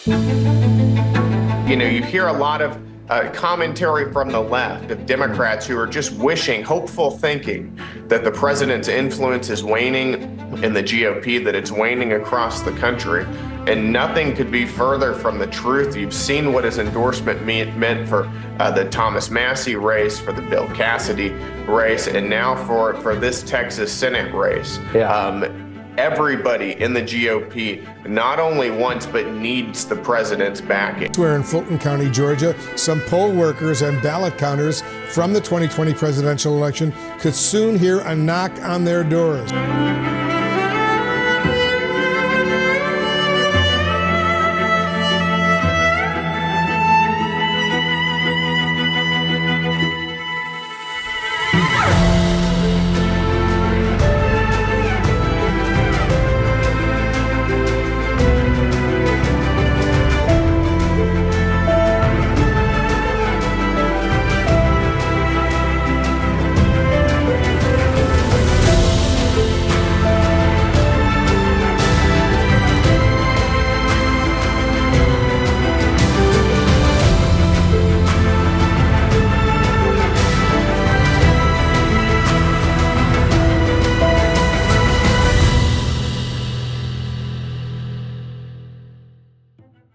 You know, you hear a lot of commentary from the left of Democrats who are just wishing, hopeful thinking that the president's influence is waning in the GOP, that it's waning across the country. And nothing could be further from the truth. You've seen what his endorsement meant for the Thomas Massie race, for the Bill Cassidy race, and now for this Texas Senate race. Yeah. Everybody in the GOP not only wants but needs the president's backing. Where in Fulton County, Georgia, some poll workers and ballot counters from the 2020 presidential election could soon hear a knock on their doors.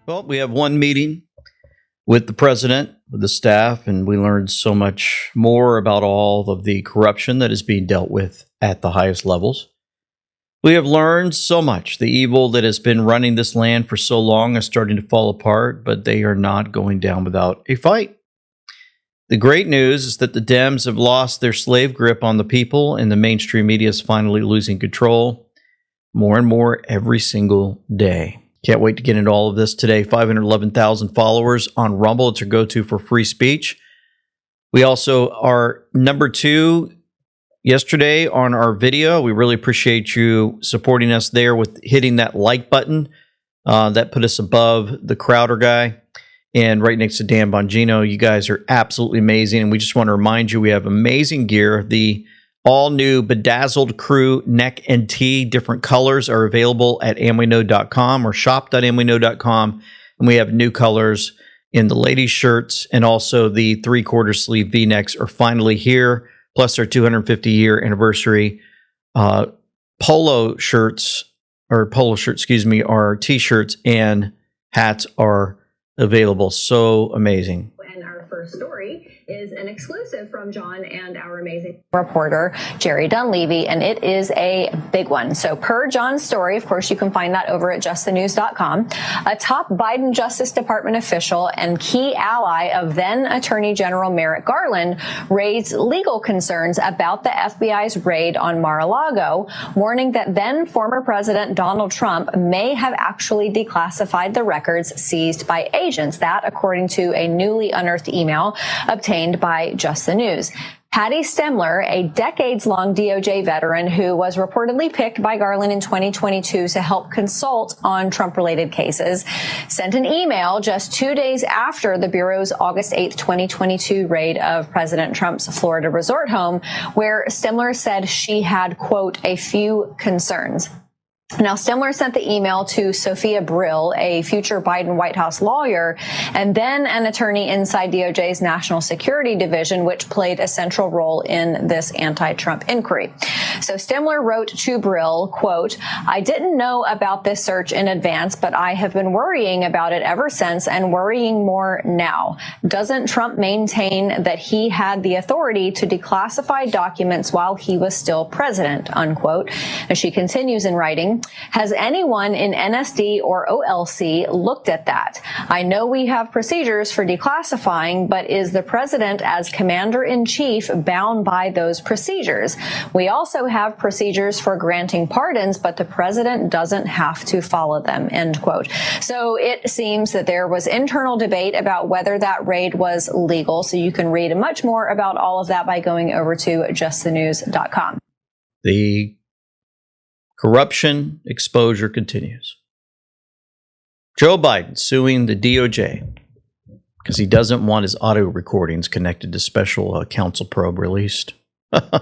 Well, we have one meeting with the president, with the staff, and we learned so much more about all of the corruption that is being dealt with at the highest levels. We have learned so much. The evil that has been running this land for so long is starting to fall apart, but they are not going down without a fight. The great news is that the DEMS have lost their slave grip on the people, and the mainstream media is finally losing control more and more every single day. Can't wait to get into all of this today. 511,000 followers on Rumble. It's your go-to for free speech. We also are number 2 yesterday on our video. We really appreciate you supporting us there with hitting that like button. That put us above the Crowder guy and right next to Dan Bongino. You guys are absolutely amazing. And we just want to remind you, we have amazing gear. The all-new Bedazzled Crew neck and tee, different colors, are available at amweknow.com or shop.amweknow.com. And we have new colors in the ladies' shirts, and also the 3/4 sleeve V-necks are finally here, plus our 250-year anniversary polo shirts, our T-shirts and hats are available. So amazing. And our first story is an exclusive from John and our amazing reporter, Jerry Dunleavy, and it is a big one. So per John's story, of course, you can find that over at justthenews.com, a top Biden Justice Department official and key ally of then Attorney General Merrick Garland raised legal concerns about the FBI's raid on Mar-a-Lago, warning that then former President Donald Trump may have actually declassified the records seized by agents. That, according to a newly unearthed email obtained by Just the News. Patty Stemler, a decades-long DOJ veteran who was reportedly picked by Garland in 2022 to help consult on Trump-related cases, sent an email just 2 days after the Bureau's August 8, 2022 raid of President Trump's Florida resort home, where Stemler said she had, quote, a few concerns. Now, Stemler sent the email to Sophia Brill, a future Biden White House lawyer, and then an attorney inside DOJ's National Security Division, which played a central role in this anti-Trump inquiry. So Stemler wrote to Brill, quote, I didn't know about this search in advance, but I have been worrying about it ever since and worrying more now. Doesn't Trump maintain that he had the authority to declassify documents while he was still president, unquote? As she continues in writing, has anyone in NSD or OLC looked at that? I know we have procedures for declassifying, but is the president as commander-in-chief bound by those procedures? We also have procedures for granting pardons, but the president doesn't have to follow them, end quote. So it seems that there was internal debate about whether that raid was legal. So you can read much more about all of that by going over to justthenews.com. The corruption exposure continues. Joe Biden suing the DOJ because he doesn't want his audio recordings connected to special counsel probe released.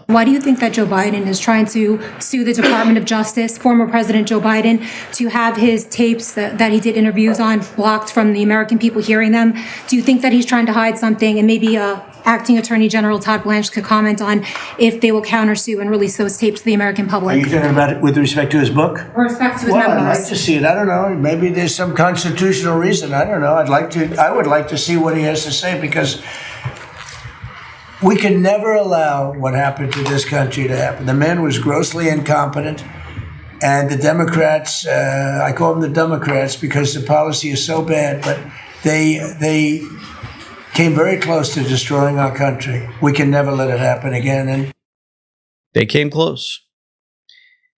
Why do you think that Joe Biden is trying to sue the Department of Justice, former President Joe Biden, to have his tapes that he did interviews on blocked from the American people hearing them? Do you think that he's trying to hide something? And maybe Acting Attorney General Todd Blanche could comment on if they will countersue and release those tapes to the American Are public. you talking about it with respect to his book? With respect to his Well, I'd members. like to see it. I don't know. Maybe there's some constitutional reason. I don't know. I would like to see what he has to say, because we can never allow what happened to this country to happen. The man was grossly incompetent, and the Democrats, I call them the Democrats because the policy is so bad, but they came very close to destroying our country. We can never let it happen again. And They came close.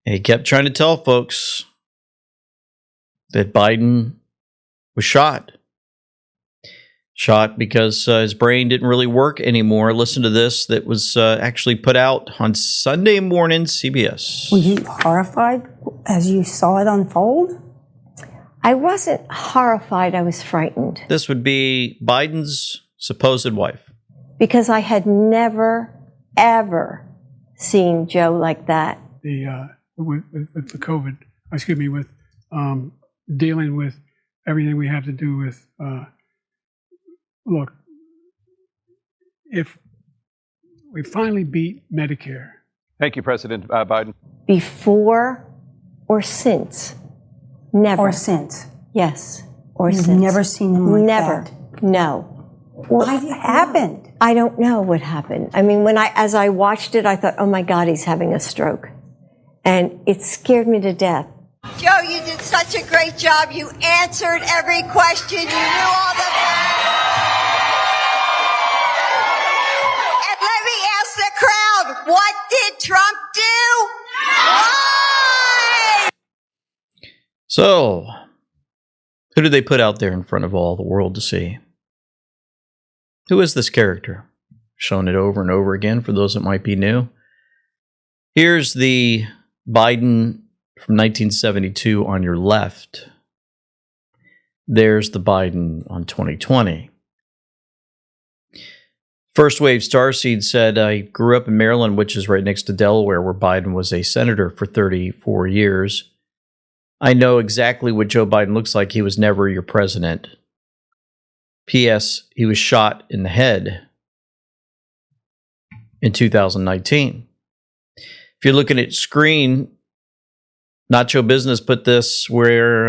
And he kept trying to tell folks that Biden was shot. Shot because his brain didn't really work anymore. Listen to this that was actually put out on Sunday morning, CBS. Were you horrified as you saw it unfold? I wasn't horrified, I was frightened. This would be Biden's supposed wife. Because I had never, ever seen Joe like that. With the COVID, with dealing with everything we have to do with, look, if we finally beat Medicare. Thank you, President Biden. Before or since? Never. Or since? Yes, or You've since. never seen him like never. that? No. What happened? I don't know what happened. I mean, as I watched it, I thought, oh my God, he's having a stroke. And it scared me to death. Joe, you did such a great job. You answered every question. You knew all the facts. And let me ask the crowd, what did Trump do? Why? So, who did they put out there in front of all the world to see? Who is this character? Shown it over and over again for those that might be new. Here's the Biden from 1972 on your left. There's the Biden on 2020. First Wave Starseed said, I grew up in Maryland, which is right next to Delaware, where Biden was a senator for 34 years. I know exactly what Joe Biden looks like. He was never your president. P.S. He was shot in the head in 2019. If you're looking at screen, Nacho Business put this where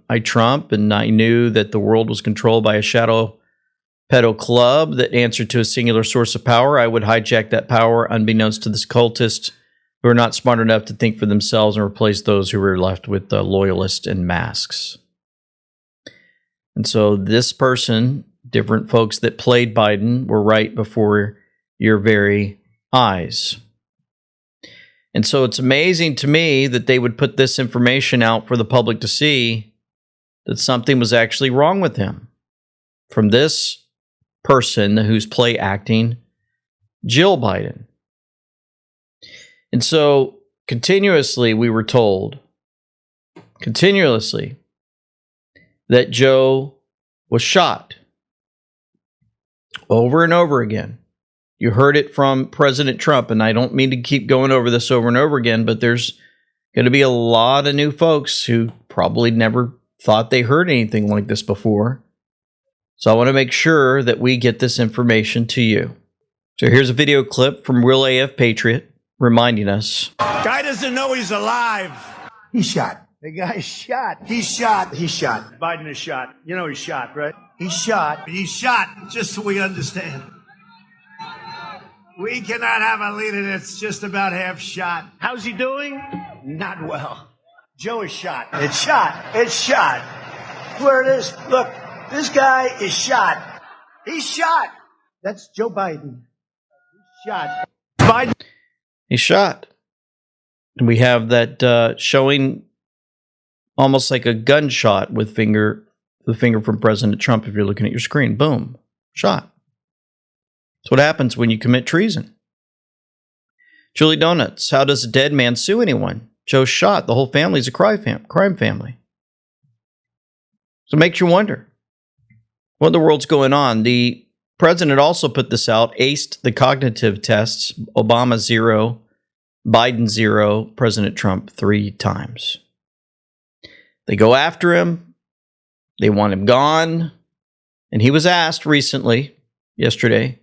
I Trump, and I knew that the world was controlled by a shadow pedo club that answered to a singular source of power. I would hijack that power unbeknownst to this cultist who are not smart enough to think for themselves and replace those who were left with loyalists and masks. And so this person, different folks that played Biden, were right before your very eyes. And so it's amazing to me that they would put this information out for the public to see that something was actually wrong with him. From this person who's play acting Jill Biden. And so continuously we were told, that Joe was shot. Over and over again. You heard it from President Trump, and I don't mean to keep going over this over and over again, but there's going to be a lot of new folks who probably never thought they heard anything like this before. So I want to make sure that we get this information to you. So here's a video clip from Real AF Patriot reminding us. Guy doesn't know he's alive. he's shot. The guy's shot. He's shot. He's shot. Biden is shot. You know he's shot, right? He's shot. He's shot, just so we understand. We cannot have a leader that's just about half shot. How's he doing? Not well. Joe is shot. It's shot. It's shot. Where it is. Look, this guy is shot. He's shot. That's Joe Biden. He's shot. Biden. He's shot. And we have that showing almost like a gunshot with the finger from President Trump if you're looking at your screen. Boom. Shot. That's what happens when you commit treason. Julie Donuts, how does a dead man sue anyone? Joe's shot. The whole family's a crime family. So it makes you wonder what in the world's going on. The President also put this out, aced the cognitive tests, Obama 0, Biden 0, President Trump 3 times. They go after him. They want him gone. And he was asked recently, yesterday,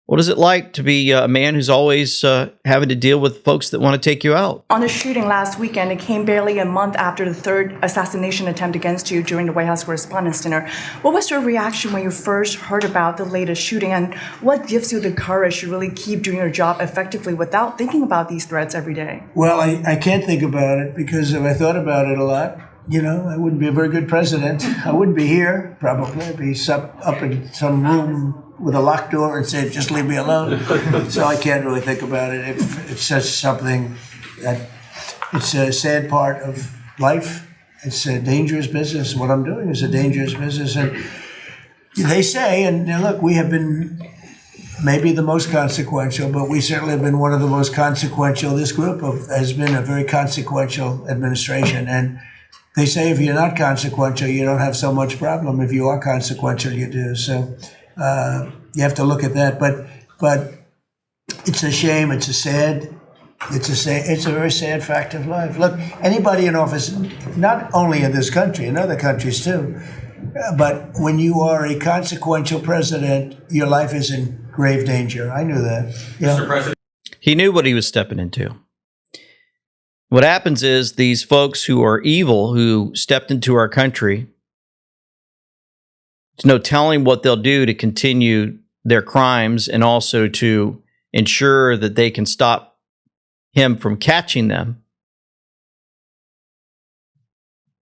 what is it like to be a man who's always having to deal with folks that want to take you out? On the shooting last weekend, it came barely a month after the third assassination attempt against you during the White House Correspondents' Dinner. What was your reaction when you first heard about the latest shooting, and what gives you the courage to really keep doing your job effectively without thinking about these threats every day? Well, I can't think about it, because if I thought about it a lot, I wouldn't be a very good president. I wouldn't be here, probably. I'd be up in some room with a locked door and say, just leave me alone. So I can't really think about it. It's just something that, it's a sad part of life. It's a dangerous business. What I'm doing is a dangerous business. And they say, and look, we have been maybe the most consequential, but we certainly have been one of the most consequential. This group has been a very consequential administration. And they say if you're not consequential, you don't have so much problem. If you are consequential, you do. So you have to look at that. But it's a shame. It's a very sad fact of life. Look, anybody in office, not only in this country, in other countries too, but when you are a consequential president, your life is in grave danger. I knew that. Yeah. Mr. President. He knew what he was stepping into. What happens is these folks who are evil, who stepped into our country, there's no telling what they'll do to continue their crimes and also to ensure that they can stop him from catching them.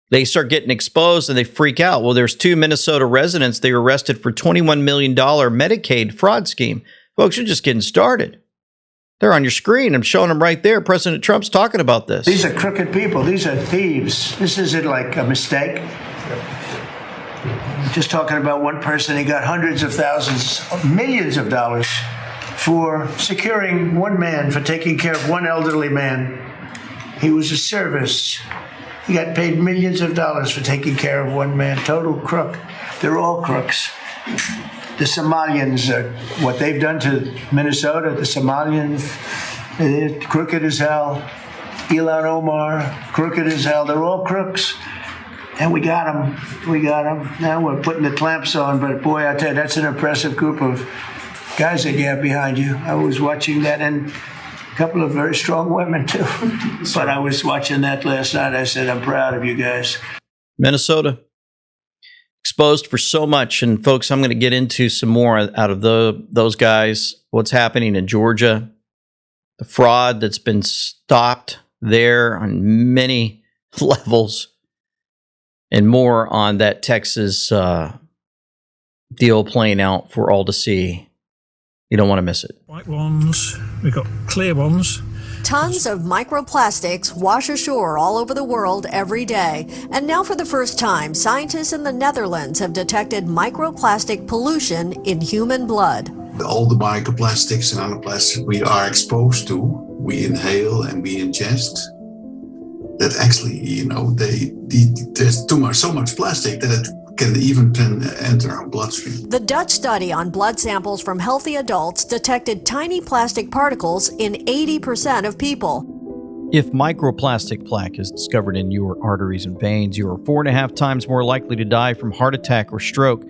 They start getting exposed and they freak out. Well, there's 2 Minnesota residents they were arrested for $21 million Medicaid fraud scheme. Folks, you're just getting started. They're on your screen. I'm showing them right there. President Trump's talking about this. These are crooked people. These are thieves. This isn't like a mistake. I'm just talking about one person. He got hundreds of thousands, millions of dollars for securing one man, for taking care of one elderly man. He was a service. He got paid millions of dollars for taking care of one man. Total crook. They're all crooks. The Somalians, what they've done to Minnesota, the Somalians, they're crooked as hell. Ilhan Omar, crooked as hell. They're all crooks. And we got them. We got them. Now we're putting the clamps on. But boy, I tell you, that's an impressive group of guys that you have behind you. I was watching that, and a couple of very strong women, too. But I was watching that last night. I said, I'm proud of you guys. Minnesota. Exposed for so much. And folks, I'm going to get into some more out of those guys. What's happening in Georgia, the fraud that's been stopped there on many levels, and more on that Texas deal playing out for all to see. You don't want to miss it. White ones, we've got clear ones. Tons of microplastics wash ashore all over the world every day. And now for the first time, scientists in the Netherlands have detected microplastic pollution in human blood. All the microplastics and nanoplastics we are exposed to, we inhale and we ingest, that actually, there's so much plastic that it can even enter our bloodstream. The Dutch study on blood samples from healthy adults detected tiny plastic particles in 80% of people. If microplastic plaque is discovered in your arteries and veins, you are 4.5 times more likely to die from heart attack or stroke.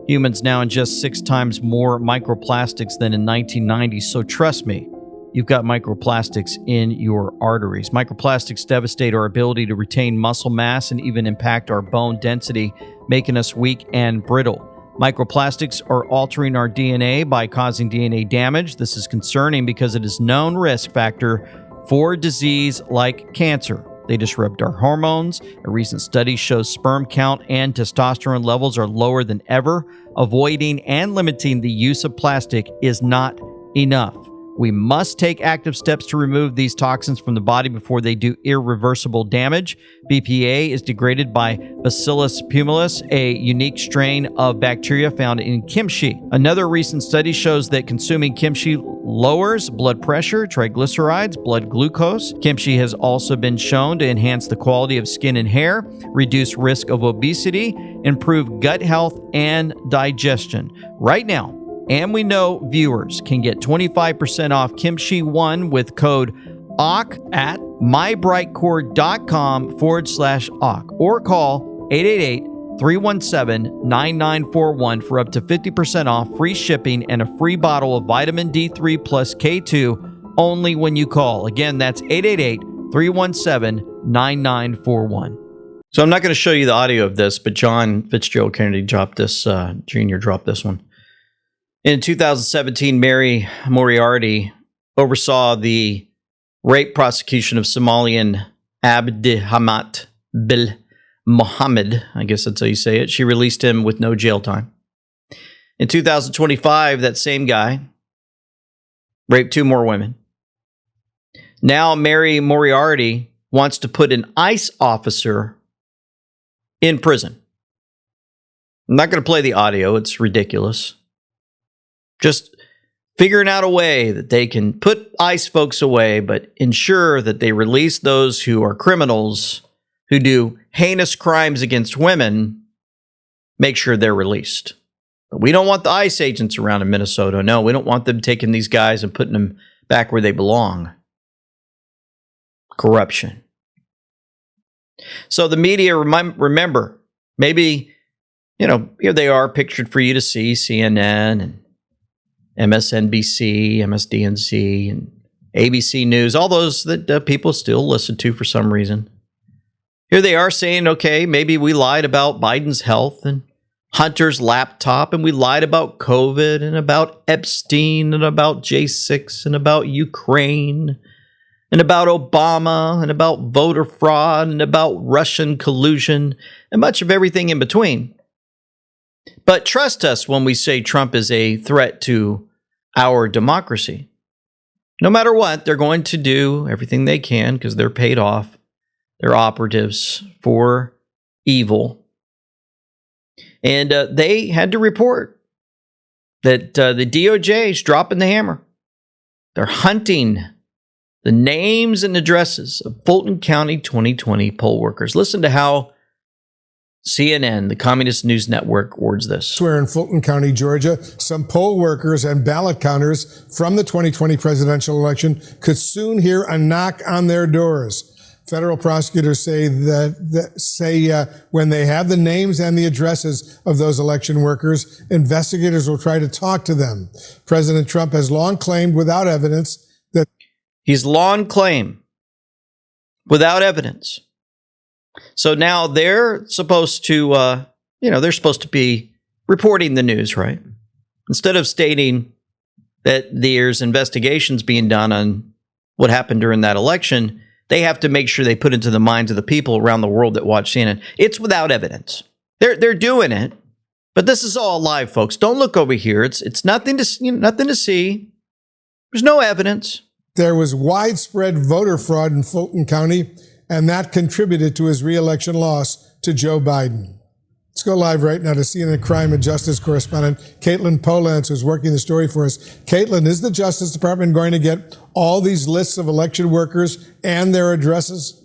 Humans now ingest 6 times more microplastics than in 1990, so trust me, you've got microplastics in your arteries. Microplastics devastate our ability to retain muscle mass and even impact our bone density, making us weak and brittle. Microplastics are altering our DNA by causing DNA damage. This is concerning because it is a known risk factor for disease like cancer. They disrupt our hormones. A recent study shows sperm count and testosterone levels are lower than ever. Avoiding and limiting the use of plastic is not enough. We must take active steps to remove these toxins from the body before they do irreversible damage. BPA is degraded by Bacillus pumilus, a unique strain of bacteria found in kimchi. Another recent study shows that consuming kimchi lowers blood pressure, triglycerides, blood glucose. Kimchi has also been shown to enhance the quality of skin and hair, reduce risk of obesity, improve gut health and digestion. Right now, and we know viewers can get 25% off Kimchi 1 with code AUK at mybrightcore.com/AUK or call 888-317-9941 for up to 50% off, free shipping, and a free bottle of vitamin D3 plus K2 only when you call. Again, that's 888-317-9941. So I'm not going to show you the audio of this, but John Fitzgerald Kennedy dropped this, Jr. dropped this one. In 2017, Mary Moriarty oversaw the rape prosecution of Somalian Abdihamat Bil Mohammed. I guess that's how you say it. She released him with no jail time. In 2025, that same guy raped 2 more women. Now Mary Moriarty wants to put an ICE officer in prison. I'm not going to play the audio. It's ridiculous. Just figuring out a way that they can put ICE folks away, but ensure that they release those who are criminals, who do heinous crimes against women, make sure they're released. But we don't want the ICE agents around in Minnesota. No, we don't want them taking these guys and putting them back where they belong. Corruption. So the media, remember, maybe, here they are pictured for you to see, CNN and MSNBC, MSDNC, and ABC News, all those that people still listen to for some reason. Here they are saying, okay, maybe we lied about Biden's health and Hunter's laptop, and we lied about COVID and about Epstein and about J6 and about Ukraine and about Obama and about voter fraud and about Russian collusion and much of everything in between. But trust us when we say Trump is a threat to our democracy. No matter what, they're going to do everything they can because they're paid off. They're operatives for evil. And they had to report that the DOJ is dropping the hammer. They're hunting the names and addresses of Fulton County 2020 poll workers. Listen to how CNN, the Communist News Network, words this. Where in Fulton County, Georgia, some poll workers and ballot counters from the 2020 presidential election could soon hear a knock on their doors. Federal prosecutors say when they have the names and the addresses of those election workers, investigators will try to talk to them. President Trump has long claimed without evidence that he's long claimed without evidence. So now they're supposed to, they're supposed to be reporting the news, right? Instead of stating that there's investigations being done on what happened during that election, they have to make sure they put into the minds of the people around the world that watch CNN. It's without evidence. They're doing it, but this is all live, folks. Don't look over here. It's nothing to nothing to see. There's no evidence. There was widespread voter fraud in Fulton County, and that contributed to his re-election loss to Joe Biden. Let's go live right now to CNN crime and justice correspondent Caitlin Polantz, who's working the story for us. Caitlin, is the Justice Department going to get all these lists of election workers and their addresses?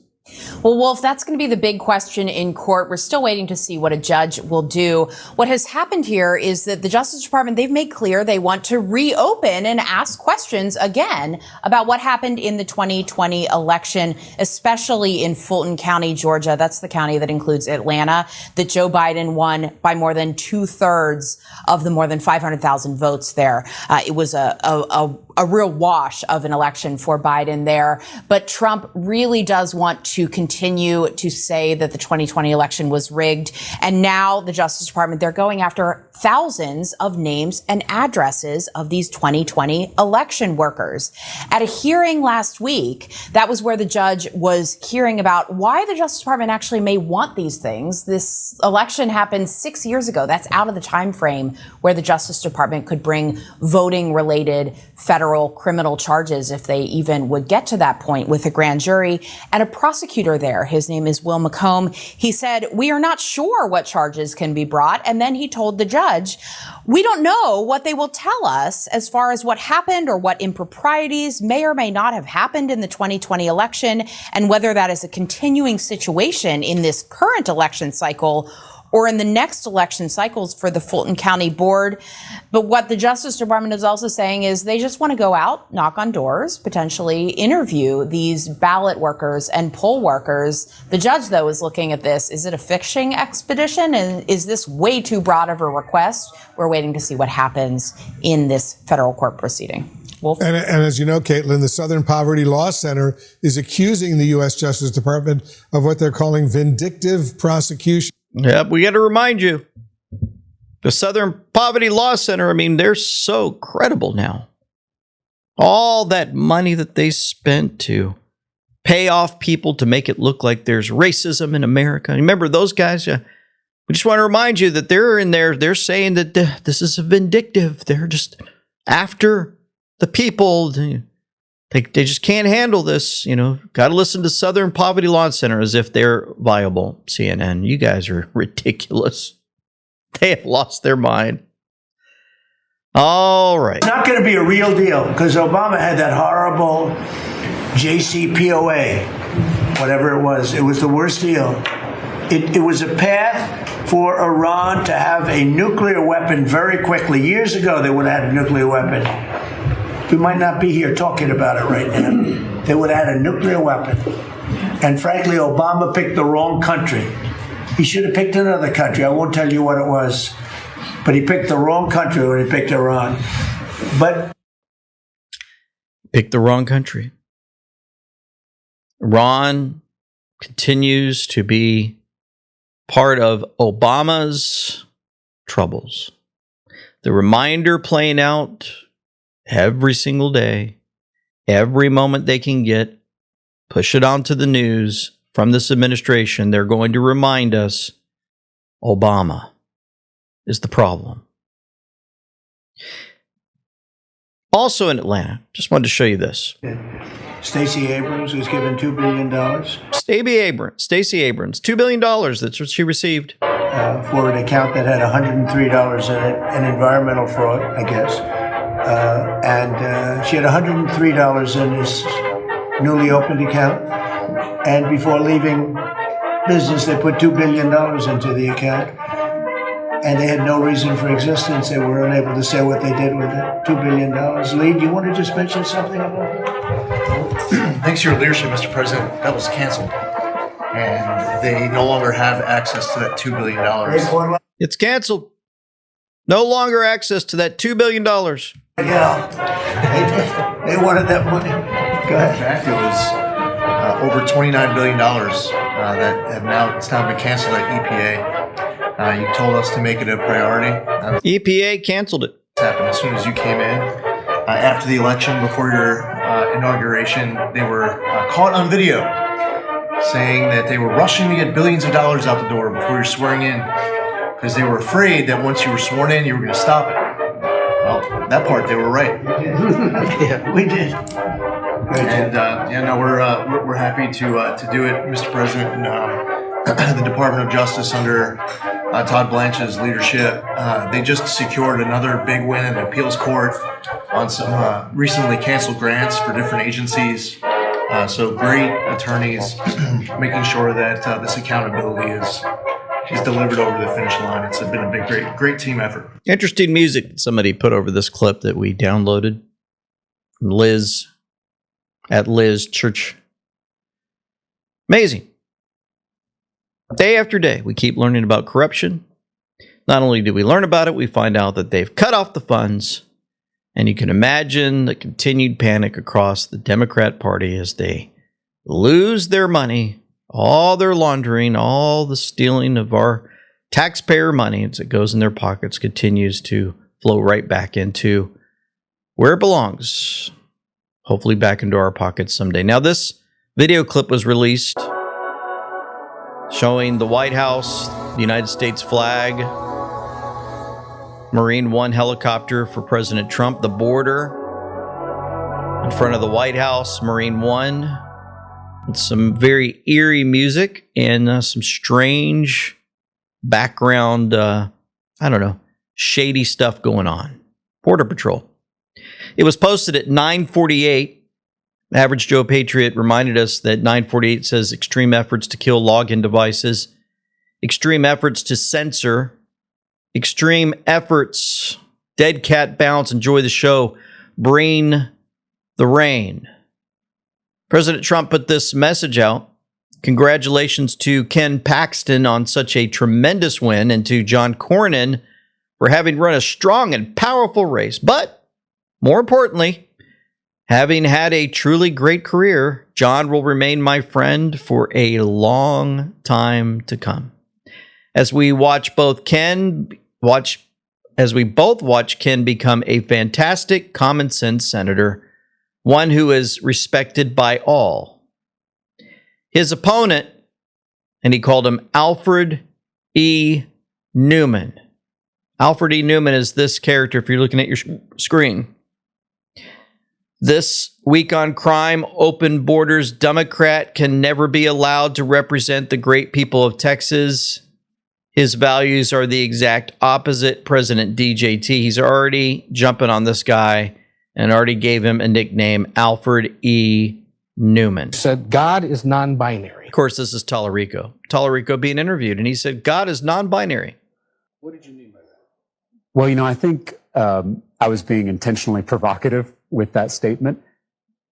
Well, Wolf, that's going to be the big question in court. We're still waiting to see what a judge will do. What has happened here is that the Justice Department, they've made clear they want to reopen and ask questions again about what happened in the 2020 election, especially in Fulton County, Georgia. That's the county that includes Atlanta, that Joe Biden won by more than 2/3 of the more than 500,000 votes there. It was a real wash of an election for Biden there. But Trump really does want to continue to say that the 2020 election was rigged. And now the Justice Department, they're going after thousands of names and addresses of these 2020 election workers. At a hearing last week, that was where the judge was hearing about why the Justice Department actually may want these things. This election happened 6 years ago. That's out of the time frame where the Justice Department could bring voting-related federal criminal charges if they even would get to that point with a grand jury. And a prosecutor there, his name is Will McComb, he said, "We are not sure what charges can be brought." And then he told the judge, "We don't know what they will tell us as far as what happened or what improprieties may or may not have happened in the 2020 election, and whether that is a continuing situation in this current election cycle or in the next election cycles for the Fulton County Board. But what the Justice Department is also saying is they just want to go out, knock on doors, potentially interview these ballot workers and poll workers. The judge, though, is looking at this. Is it a fishing expedition? And is this way too broad of a request? We're waiting to see what happens in this federal court proceeding. Wolf? And as you know, Caitlin, the Southern Poverty Law Center is accusing the U.S. Justice Department of what they're calling vindictive prosecution. Yep, we got to remind you. The Southern Poverty Law Center, I mean, they're so credible now. All that money that they spent to pay off people to make it look like there's racism in America. Remember those guys? We just want to remind you that they're in there. They're saying that this is a vindictive. They're just after the people. They just can't handle this. You know, got to listen to Southern Poverty Law Center as if they're viable. CNN, you guys are ridiculous. They have lost their mind. All right. It's not going to be a real deal because Obama had that horrible JCPOA, whatever it was. It was the worst deal. It was a path for Iran to have a nuclear weapon very quickly. Years ago, they would have had a nuclear weapon. We might not be here talking about it right now. They would have had a nuclear weapon. And frankly, Obama picked the wrong country. He should have picked another country. I won't tell you what it was. But he picked the wrong country when he picked Iran. But picked the wrong country. Iran continues to be part of Obama's troubles. The reminder playing out every single day, every moment they can get, push it onto the news from this administration. They're going to remind us Obama is the problem. Also in Atlanta, just wanted to show you this. Stacey Abrams was given $2 billion. Stacey Abrams, $2 billion. That's what she received. For an account that had $103 in it, an environmental fraud, I guess. And she had $103 in this newly opened account. And before leaving business, they put $2 billion into the account. And they had no reason for existence. They were unable to say what they did with it. $2 billion. Lee, do you want to just mention something about that? Thanks to your leadership, Mr. President, that was canceled. And they no longer have access to that $2 billion. It's canceled. No longer access to that $2 billion. Yeah, they wanted that money. Go ahead. In fact, it was over $29 billion that have now been canceled at EPA. You told us to make it a priority. EPA canceled it. Happened as soon as you came in. After the election, before your inauguration, they were caught on video saying that they were rushing to get billions of dollars out the door before you're swearing in because they were afraid that once you were sworn in, you were going to stop it. Well, that part, they were right. Yeah, we did. And we're happy to do it, Mr. President. And the Department of Justice under Todd Blanche's leadership, they just secured another big win in the appeals court on some recently canceled grants for different agencies. So great attorneys making sure that this accountability is delivered over the finish line. It's been a big, great team effort. Interesting music somebody put over this clip that we downloaded from Liz at Liz Church. Amazing. Day after day, we keep learning about corruption. Not only do we learn about it, we find out that they've cut off the funds. And you can imagine the continued panic across the Democrat Party as they lose their money, all their laundering, all the stealing of our taxpayer money as it goes in their pockets continues to flow right back into where it belongs. Hopefully back into our pockets someday. Now, this video clip was released showing the White House, the United States flag, Marine One helicopter for President Trump, the border, in front of the White House, Marine One, with some very eerie music and some strange background, shady stuff going on. Border Patrol. It was posted at 9:48. Average Joe Patriot reminded us that 9:48 says extreme efforts to kill login devices. extreme efforts to censor, extreme efforts, dead cat bounce, enjoy the show, bring the rain. President Trump put this message out. Congratulations to Ken Paxton on such a tremendous win and to John Cornyn for having run a strong and powerful race. But more importantly, having had a truly great career, John will remain my friend for a long time to come. As we both watch Ken become a fantastic common sense senator, one who is respected by all. His opponent, and he called him Alfred E. Newman. Alfred E. Newman is this character if you're looking at your screen. This week on crime, open borders Democrat can never be allowed to represent the great people of Texas. His values are the exact opposite. President DJT, he's already jumping on this guy and already gave him a nickname, Alfred E. Newman. Said God is non-binary. Of course, this is Tallarico. Tallarico being interviewed, and he said God is non-binary. What did you mean by that? Well, I think I was being intentionally provocative with that statement.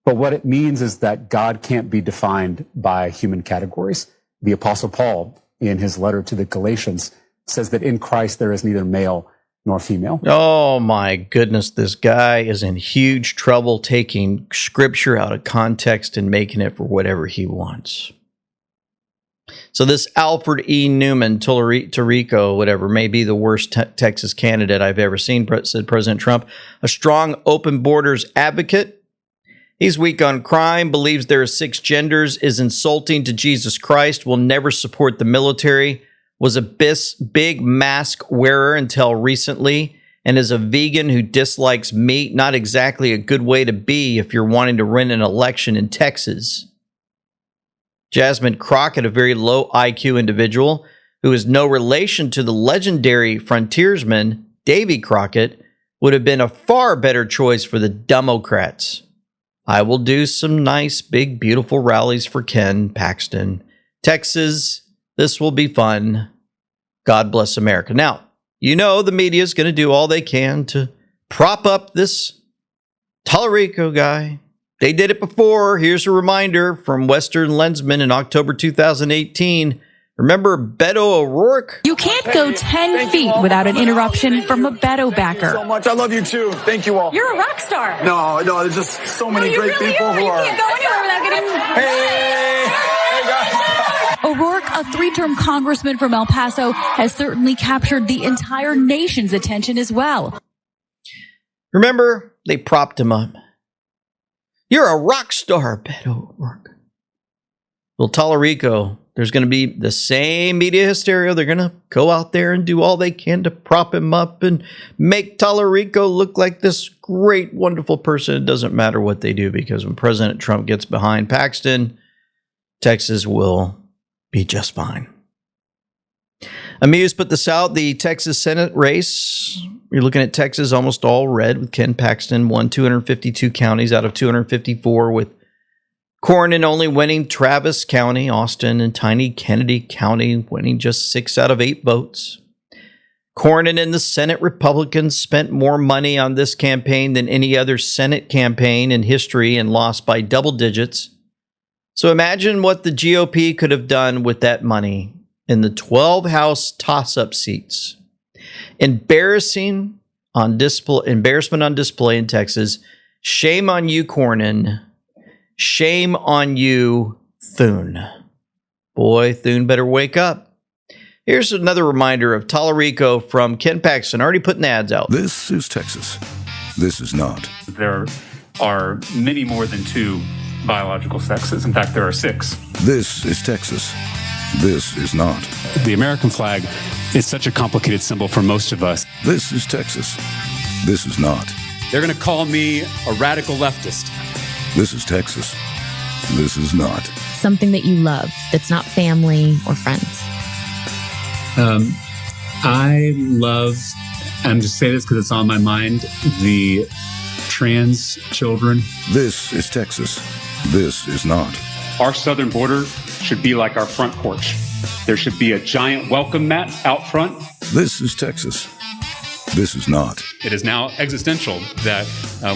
But what it means is that God can't be defined by human categories. The Apostle Paul, in his letter to the Galatians, says that in Christ there is neither male nor female. Oh my goodness, this guy is in huge trouble taking scripture out of context and making it for whatever he wants. So this Alfred E. Newman, Tallarico, whatever, may be the worst Texas candidate I've ever seen, said President Trump. A strong open borders advocate. He's weak on crime, believes there are 6 genders, is insulting to Jesus Christ, will never support the military, was a big mask wearer until recently, and is a vegan who dislikes meat. Not exactly a good way to be if you're wanting to win an election in Texas. Jasmine Crockett, a very low IQ individual who is no relation to the legendary frontiersman Davy Crockett, would have been a far better choice for the Democrats. I will do some nice, big, beautiful rallies for Ken Paxton. Texas, this will be fun. God bless America. Now, the media is going to do all they can to prop up this Tallarico guy. They did it before. Here's a reminder from Western Lensman in October 2018. Remember Beto O'Rourke? You can't go 10 feet without an interruption from a Beto backer. So much. I love you too. Thank you all. You're a rock star. No, there's just so many great people who are. You can't go anywhere without getting. Hey guys. O'Rourke, a 3-term congressman from El Paso, has certainly captured the entire nation's attention as well. Remember, they propped him up. You're a rock star, Beto O'Rourke. Well, Tallarico, there's going to be the same media hysteria. They're going to go out there and do all they can to prop him up and make Tallarico look like this great, wonderful person. It doesn't matter what they do, because when President Trump gets behind Paxton, Texas will be just fine. Amuse put this out. The Texas Senate race. You're looking at Texas almost all red, with Ken Paxton won 252 counties out of 254, with Cornyn only winning Travis County, Austin, and tiny Kennedy County winning just 6 out of 8 votes. Cornyn and the Senate Republicans spent more money on this campaign than any other Senate campaign in history and lost by double digits. So imagine what the GOP could have done with that money in the 12 House toss-up seats. Embarrassment on display in Texas. Shame on you, Cornyn. Shame on you, Thune. Boy, Thune better wake up. Here's another reminder of Tallarico from Ken Paxton, already putting ads out. This is Texas. This is not. There are many more than 2 biological sexes. In fact, there are 6. This is Texas. This is not. The American flag is such a complicated symbol for most of us. This is Texas. This is not. They're going to call me a radical leftist. This is Texas. This is not. Something that you love that's not family or friends. I love, I'm just saying this because it's on my mind, the trans children. This is Texas. This is not. Our southern border should be like our front porch. There should be a giant welcome mat out front. This is Texas. This is not. It is now existential that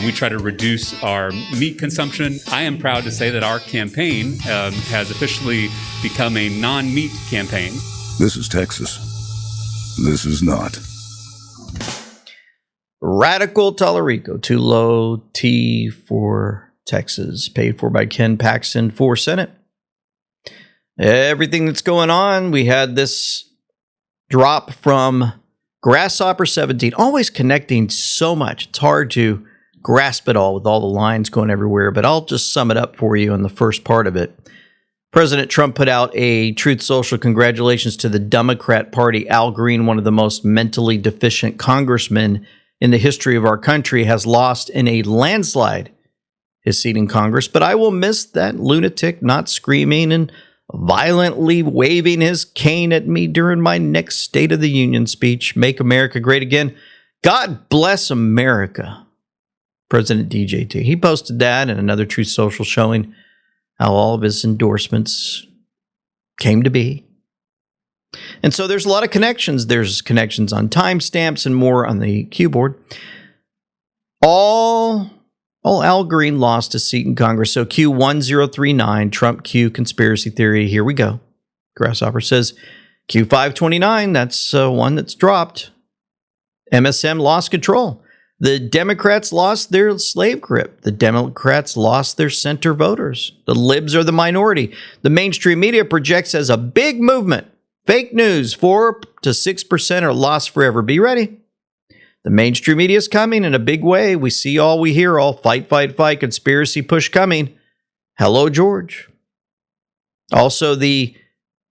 we try to reduce our meat consumption. I am proud to say that our campaign has officially become a non-meat campaign. This is Texas. This is not. Radical Tallarico, too low T for Texas, paid for by Ken Paxton for Senate. Everything that's going on, we had this drop from Grasshopper 17, always connecting so much. It's hard to grasp it all with all the lines going everywhere, but I'll just sum it up for you in the first part of it. President Trump put out a Truth Social congratulations to the Democrat Party. Al Green, one of the most mentally deficient congressmen in the history of our country, has lost in a landslide his seat in Congress. But I will miss that lunatic not screaming and violently waving his cane at me during my next State of the Union speech. Make America great again. God bless America. President DJT. He posted that and another Truth Social showing how all of his endorsements came to be. And so there's a lot of connections. There's connections on timestamps and more on the Q board. All Al Green lost his seat in Congress. So Q1039, Trump Q conspiracy theory. Here we go. Grasshopper says Q529, that's one that's dropped. MSM lost control. The Democrats lost their slave grip. The Democrats lost their center voters. The libs are the minority. The mainstream media projects as a big movement. Fake news, 4 to 6% are lost forever. Be ready. The mainstream media is coming in a big way. We see all, we hear all. Fight, fight, fight. Conspiracy push coming. Hello, George. Also, the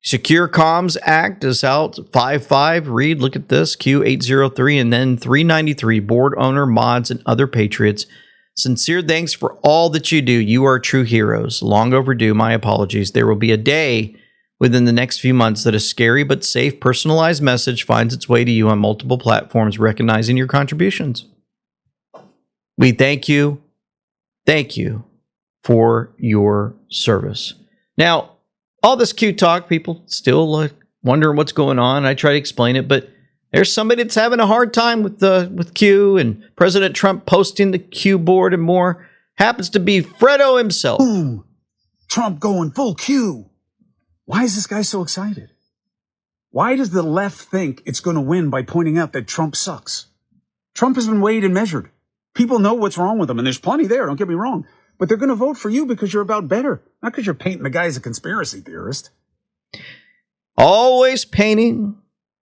Secure Comms Act is out. 5.5. Read, look at this. Q803 and then 393. Board owner, mods, and other patriots. Sincere thanks for all that you do. You are true heroes. Long overdue. My apologies. There will be a day within the next few months that a scary but safe personalized message finds its way to you on multiple platforms recognizing your contributions. We thank you for your service. Now, all this Q talk, people still wondering what's going on. I try to explain it, but there's somebody that's having a hard time with Q, and President Trump posting the Q board and more. Happens to be Fredo himself. Boom. Trump going full Q. Why is this guy so excited? Why does the left think it's going to win by pointing out that Trump sucks? Trump has been weighed and measured. People know what's wrong with him, and there's plenty there, don't get me wrong. But they're going to vote for you because you're about better, not because you're painting the guy as a conspiracy theorist. Always painting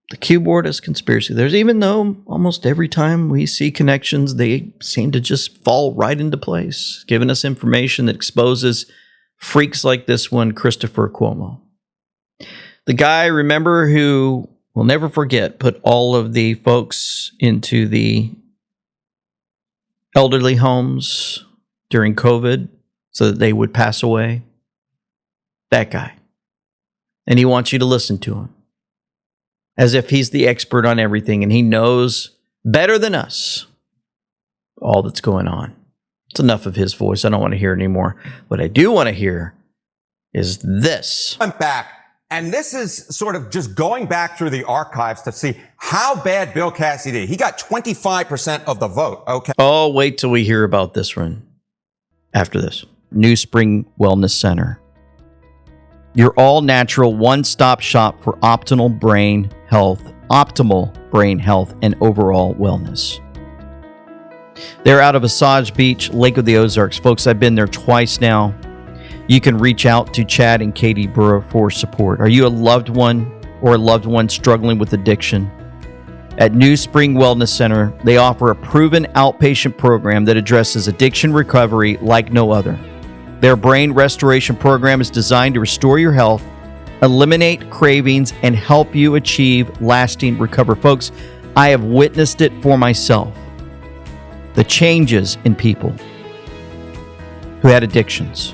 the Q board as conspiracy. There's even though almost every time we see connections, they seem to just fall right into place, giving us information that exposes freaks like this one, Christopher Cuomo. The guy, remember, who we'll never forget, put all of the folks into the elderly homes during COVID so that they would pass away. That guy. And he wants you to listen to him as if he's the expert on everything and he knows better than us all that's going on. It's enough of his voice. I don't want to hear it anymore. What I do want to hear is this. I'm back. And this is sort of just going back through the archives to see how bad Bill Cassidy did. He got 25% of the vote. Okay. Oh, wait till we hear about this one after this. New Spring Wellness Center. Your all-natural one-stop shop for optimal brain health, and overall wellness. They're out of Osage Beach, Lake of the Ozarks. Folks, I've been there twice now. You can reach out to Chad and Katie Burrow for support. Are you a loved one or a loved one struggling with addiction? At New Spring Wellness Center, they offer a proven outpatient program that addresses addiction recovery like no other. Their brain restoration program is designed to restore your health, eliminate cravings, and help you achieve lasting recovery. Folks, I have witnessed it for myself. The changes in people who had addictions.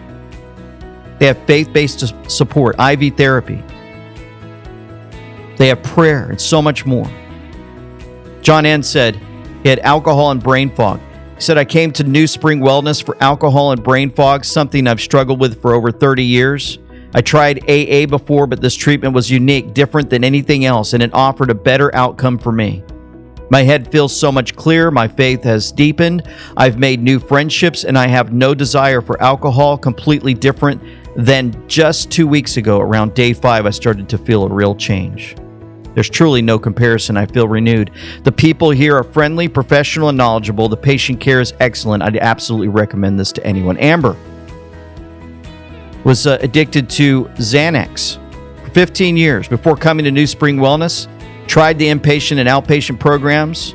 They have faith-based support, IV therapy. They have prayer and so much more. John N. said he had alcohol and brain fog. He said, I came to New Spring Wellness for alcohol and brain fog, something I've struggled with for over 30 years. I tried AA before, but this treatment was unique, different than anything else, and it offered a better outcome for me. My head feels so much clearer. My faith has deepened. I've made new friendships, and I have no desire for alcohol, completely different than just 2 weeks ago. Around day 5, I started to feel a real change. There's truly no comparison. I feel renewed. The people here are friendly, professional, and knowledgeable. The patient care is excellent. I'd absolutely recommend this to anyone. Amber was addicted to Xanax for 15 years before coming to New Spring Wellness. Tried the inpatient and outpatient programs,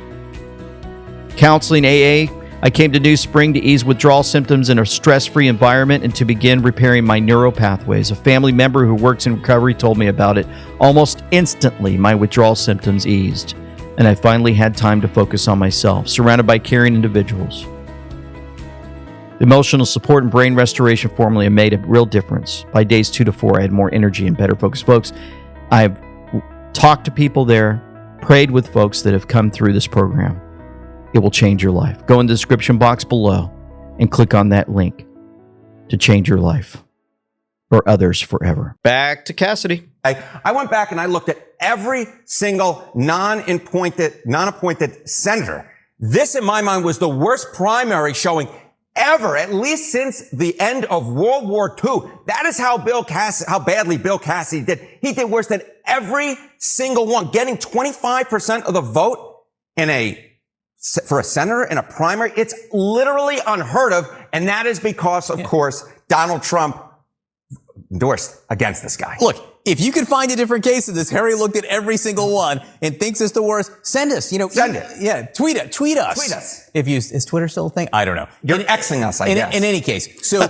counseling, AA. I came to New Spring to ease withdrawal symptoms in a stress-free environment and to begin repairing my neural pathways. A family member who works in recovery told me about it. Almost instantly, my withdrawal symptoms eased, and I finally had time to focus on myself, surrounded by caring individuals. The emotional support and brain restoration formula made a real difference. By days 2 to 4, I had more energy and better focus. Folks, I've talked to people there, prayed with folks that have come through this program. It will change your life. Go in the description box below and click on that link to change your life or others forever. Back to Cassidy. I went back and I looked at every single non-appointed senator. This, in my mind, was the worst primary showing ever, at least since the end of World War II. That is how badly Bill Cassidy did. He did worse than every single one, getting 25% of the vote for a senator in a primary. It's literally unheard of. And that is because, of course, Donald Trump endorsed against this guy. Look, if you could find a different case of this, Harry looked at every single one and thinks it's the worst. Send us, send it. Yeah, tweet us. Tweet us. Is Twitter still a thing? I don't know. You're Xing us, I guess. In any case, so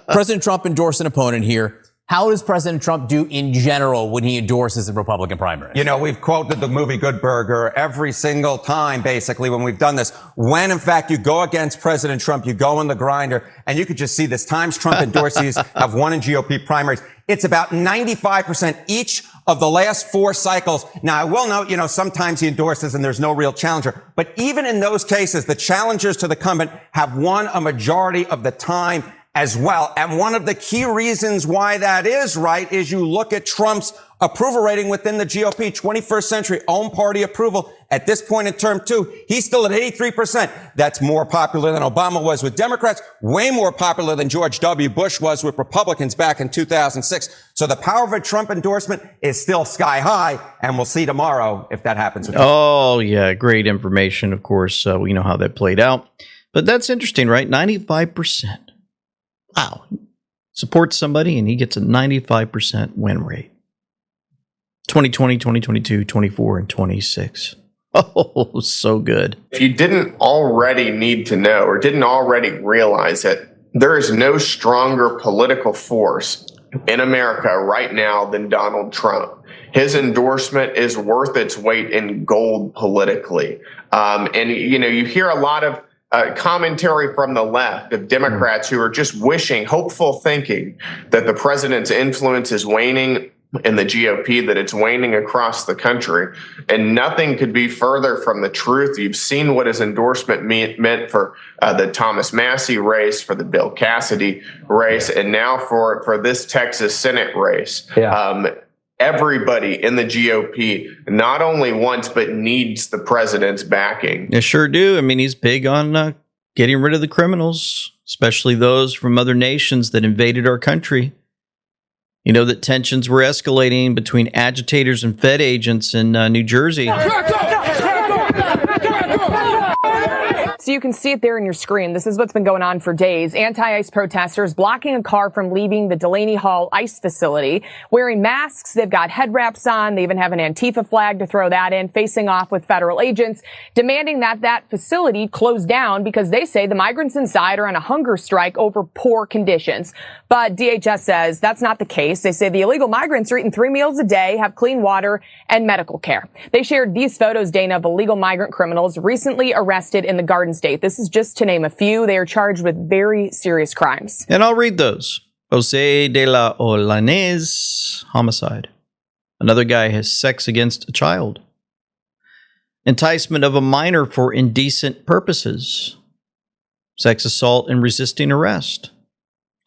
President Trump endorsed an opponent here. How does President Trump do in general when he endorses the Republican primary? We've quoted the movie Good Burger every single time, basically, when we've done this. When, in fact, you go against President Trump, you go in the grinder, and you could just see this times Trump endorsees have won in GOP primaries. It's about 95% each of the last 4 cycles. Now, I will note, sometimes he endorses and there's no real challenger. But even in those cases, the challengers to the incumbent have won a majority of the time as well. And one of the key reasons why that is right is you look at Trump's approval rating within the GOP, 21st century own party approval. At this point in term 2, he's still at 83%. That's more popular than Obama was with Democrats, way more popular than George W. Bush was with Republicans back in 2006. So the power of a Trump endorsement is still sky high, and we'll see tomorrow if that happens. Oh, yeah. Great information. Of course, we know how that played out. But that's interesting, right? 95%. Wow. Supports somebody and he gets a 95% win rate. 2020, 2022, 24, and 26. Oh, so good. If you didn't already need to know or didn't already realize it, there is no stronger political force in America right now than Donald Trump. His endorsement is worth its weight in gold politically. And you hear a lot of commentary from the left of Democrats who are just wishing, hopeful thinking that the president's influence is waning in the GOP, that it's waning across the country. And nothing could be further from the truth. You've seen what his endorsement meant for the Thomas Massey race, for the Bill Cassidy race, and now for this Texas Senate race. Everybody in the GOP not only wants but needs the president's backing. They sure do. I mean, he's big on getting rid of the criminals, especially those from other nations that invaded our country. You know that tensions were escalating between agitators and Fed agents in New Jersey. So you can see it there in your screen. This is what's been going on for days. Anti-ICE protesters blocking a car from leaving the Delaney Hall ICE facility, wearing masks. They've got head wraps on. They even have an Antifa flag to throw that in, facing off with federal agents, demanding that facility close down because they say the migrants inside are on a hunger strike over poor conditions. But DHS says that's not the case. They say the illegal migrants are eating 3 meals a day, have clean water and medical care. They shared these photos, Dana, of illegal migrant criminals recently arrested in the Garden State. This is just to name a few. They are charged with very serious crimes. And I'll read those. Jose de la Olanez, homicide. Another guy has sex against a child. Enticement of a minor for indecent purposes. Sex assault and resisting arrest.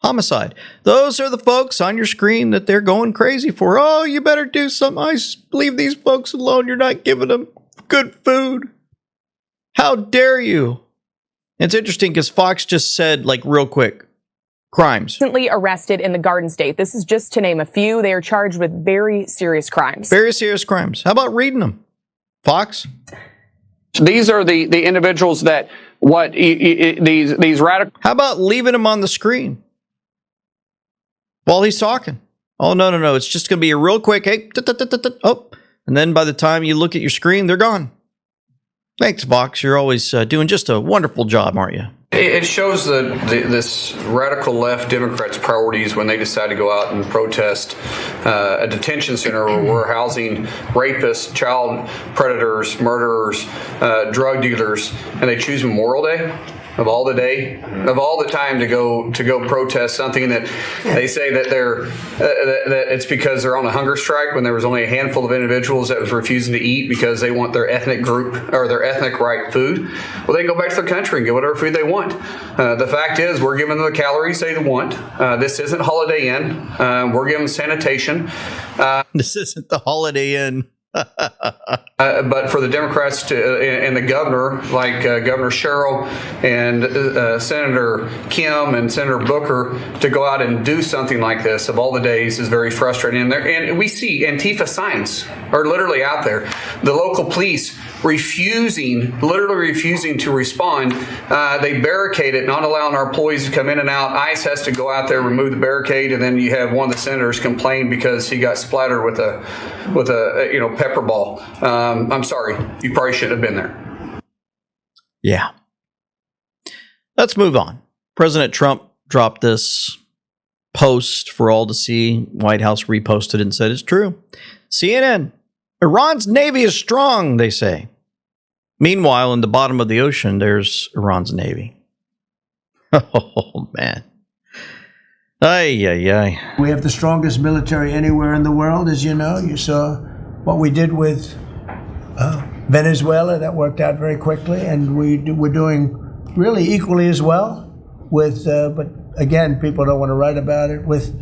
Homicide. Those are the folks on your screen that they're going crazy for. Oh, you better do something. Leave these folks alone. You're not giving them good food. How dare you? It's interesting because Fox just said, like, real quick, crimes. Recently arrested in the Garden State. This is just to name a few. They are charged with very serious crimes. Very serious crimes. How about reading them? Fox? These are the individuals that these radical. How about leaving them on the screen while he's talking? Oh, no. It's just going to be a real quick, hey, oh. And then by the time you look at your screen, they're gone. Thanks, Fox. You're always doing just a wonderful job, aren't you? It shows this radical left Democrats' priorities when they decide to go out and protest a detention center where we're housing rapists, child predators, murderers, drug dealers, and they choose Memorial Day of all the time to go protest something that they say that that it's because they're on a hunger strike when there was only a handful of individuals that was refusing to eat because they want their ethnic group or their ethnic right food. Well, they can go back to their country and get whatever food they want. The fact is, we're giving them the calories they want. This isn't Holiday Inn. We're giving them sanitation. This isn't the Holiday Inn. But for the Democrats and the governor, like Governor Sherrill and Senator Kim and Senator Booker, to go out and do something like this of all the days is very frustrating. And we see Antifa signs are literally out there. The local police literally refusing to respond. They barricade it, not allowing our employees to come in and out. ICE has to go out there, remove the barricade, and then you have one of the senators complain because he got splattered with a pepper ball. I'm sorry, you probably shouldn't have been there. Yeah. Let's move on. President Trump dropped this post for all to see. White House reposted it and said it's true. CNN, Iran's Navy is strong, they say. Meanwhile, in the bottom of the ocean, there's Iran's Navy. Oh, man. Ay. We have the strongest military anywhere in the world, as you know. You saw what we did with Venezuela. That worked out very quickly. And we're doing really equally as well with, but again, people don't want to write about it, with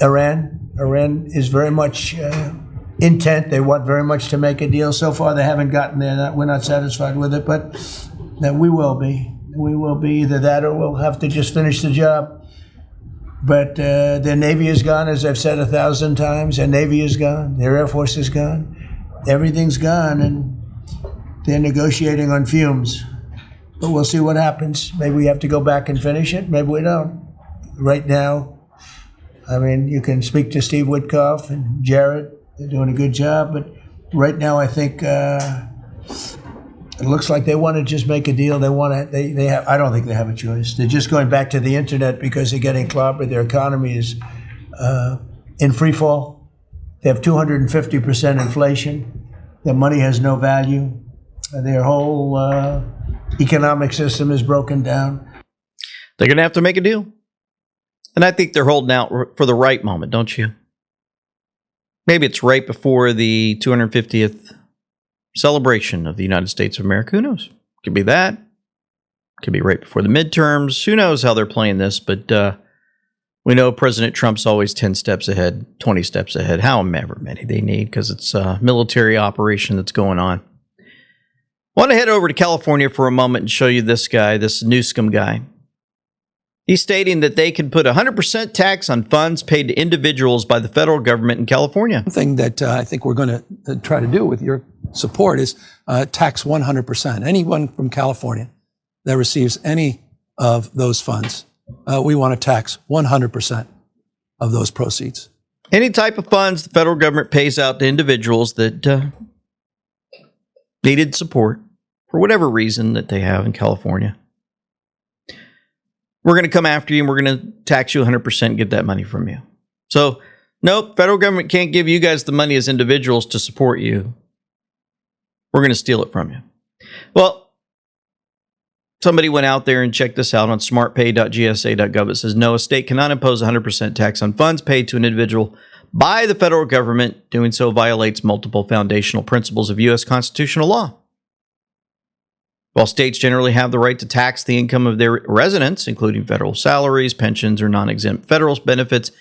Iran. Iran is very much intent. They want very much to make a deal. So far, they haven't gotten there. We're not satisfied with it, but we will be. We will be either that or we'll have to just finish the job. But their Navy is gone, as I've said 1,000 times. Their Navy is gone. Their Air Force is gone. Everything's gone, and they're negotiating on fumes. But we'll see what happens. Maybe we have to go back and finish it. Maybe we don't. Right now, I mean, you can speak to Steve Witkoff and Jared. They're doing a good job. But right now, I think it looks like they want to just make a deal. They want to. They have. I don't think they have a choice. They're just going back to the internet because they're getting clobbered. Their economy is in free fall. They have 250% inflation. Their money has no value. Their whole economic system is broken down. They're going to have to make a deal. And I think they're holding out for the right moment, don't you? Maybe it's right before the 250th celebration of the United States of America. Who knows? Could be that. Could be right before the midterms. Who knows how they're playing this? But we know President Trump's always 10 steps ahead, 20 steps ahead. However many they need, because it's a military operation that's going on. I want to head over to California for a moment and show you this guy, this Newsom guy. He's stating that they can put 100% tax on funds paid to individuals by the federal government in California. One thing that I think we're going to try to do with your support is tax 100%. Anyone from California that receives any of those funds, we want to tax 100% of those proceeds. Any type of funds the federal government pays out to individuals that needed support for whatever reason that they have in California. We're going to come after you and we're going to tax you 100% and get that money from you. So, nope, federal government can't give you guys the money as individuals to support you. We're going to steal it from you. Well, somebody went out there and checked this out on smartpay.gsa.gov. It says, no, a state cannot impose 100% tax on funds paid to an individual by the federal government. Doing so violates multiple foundational principles of U.S. constitutional law. While states generally have the right to tax the income of their residents, including federal salaries, pensions, or non-exempt federal benefits,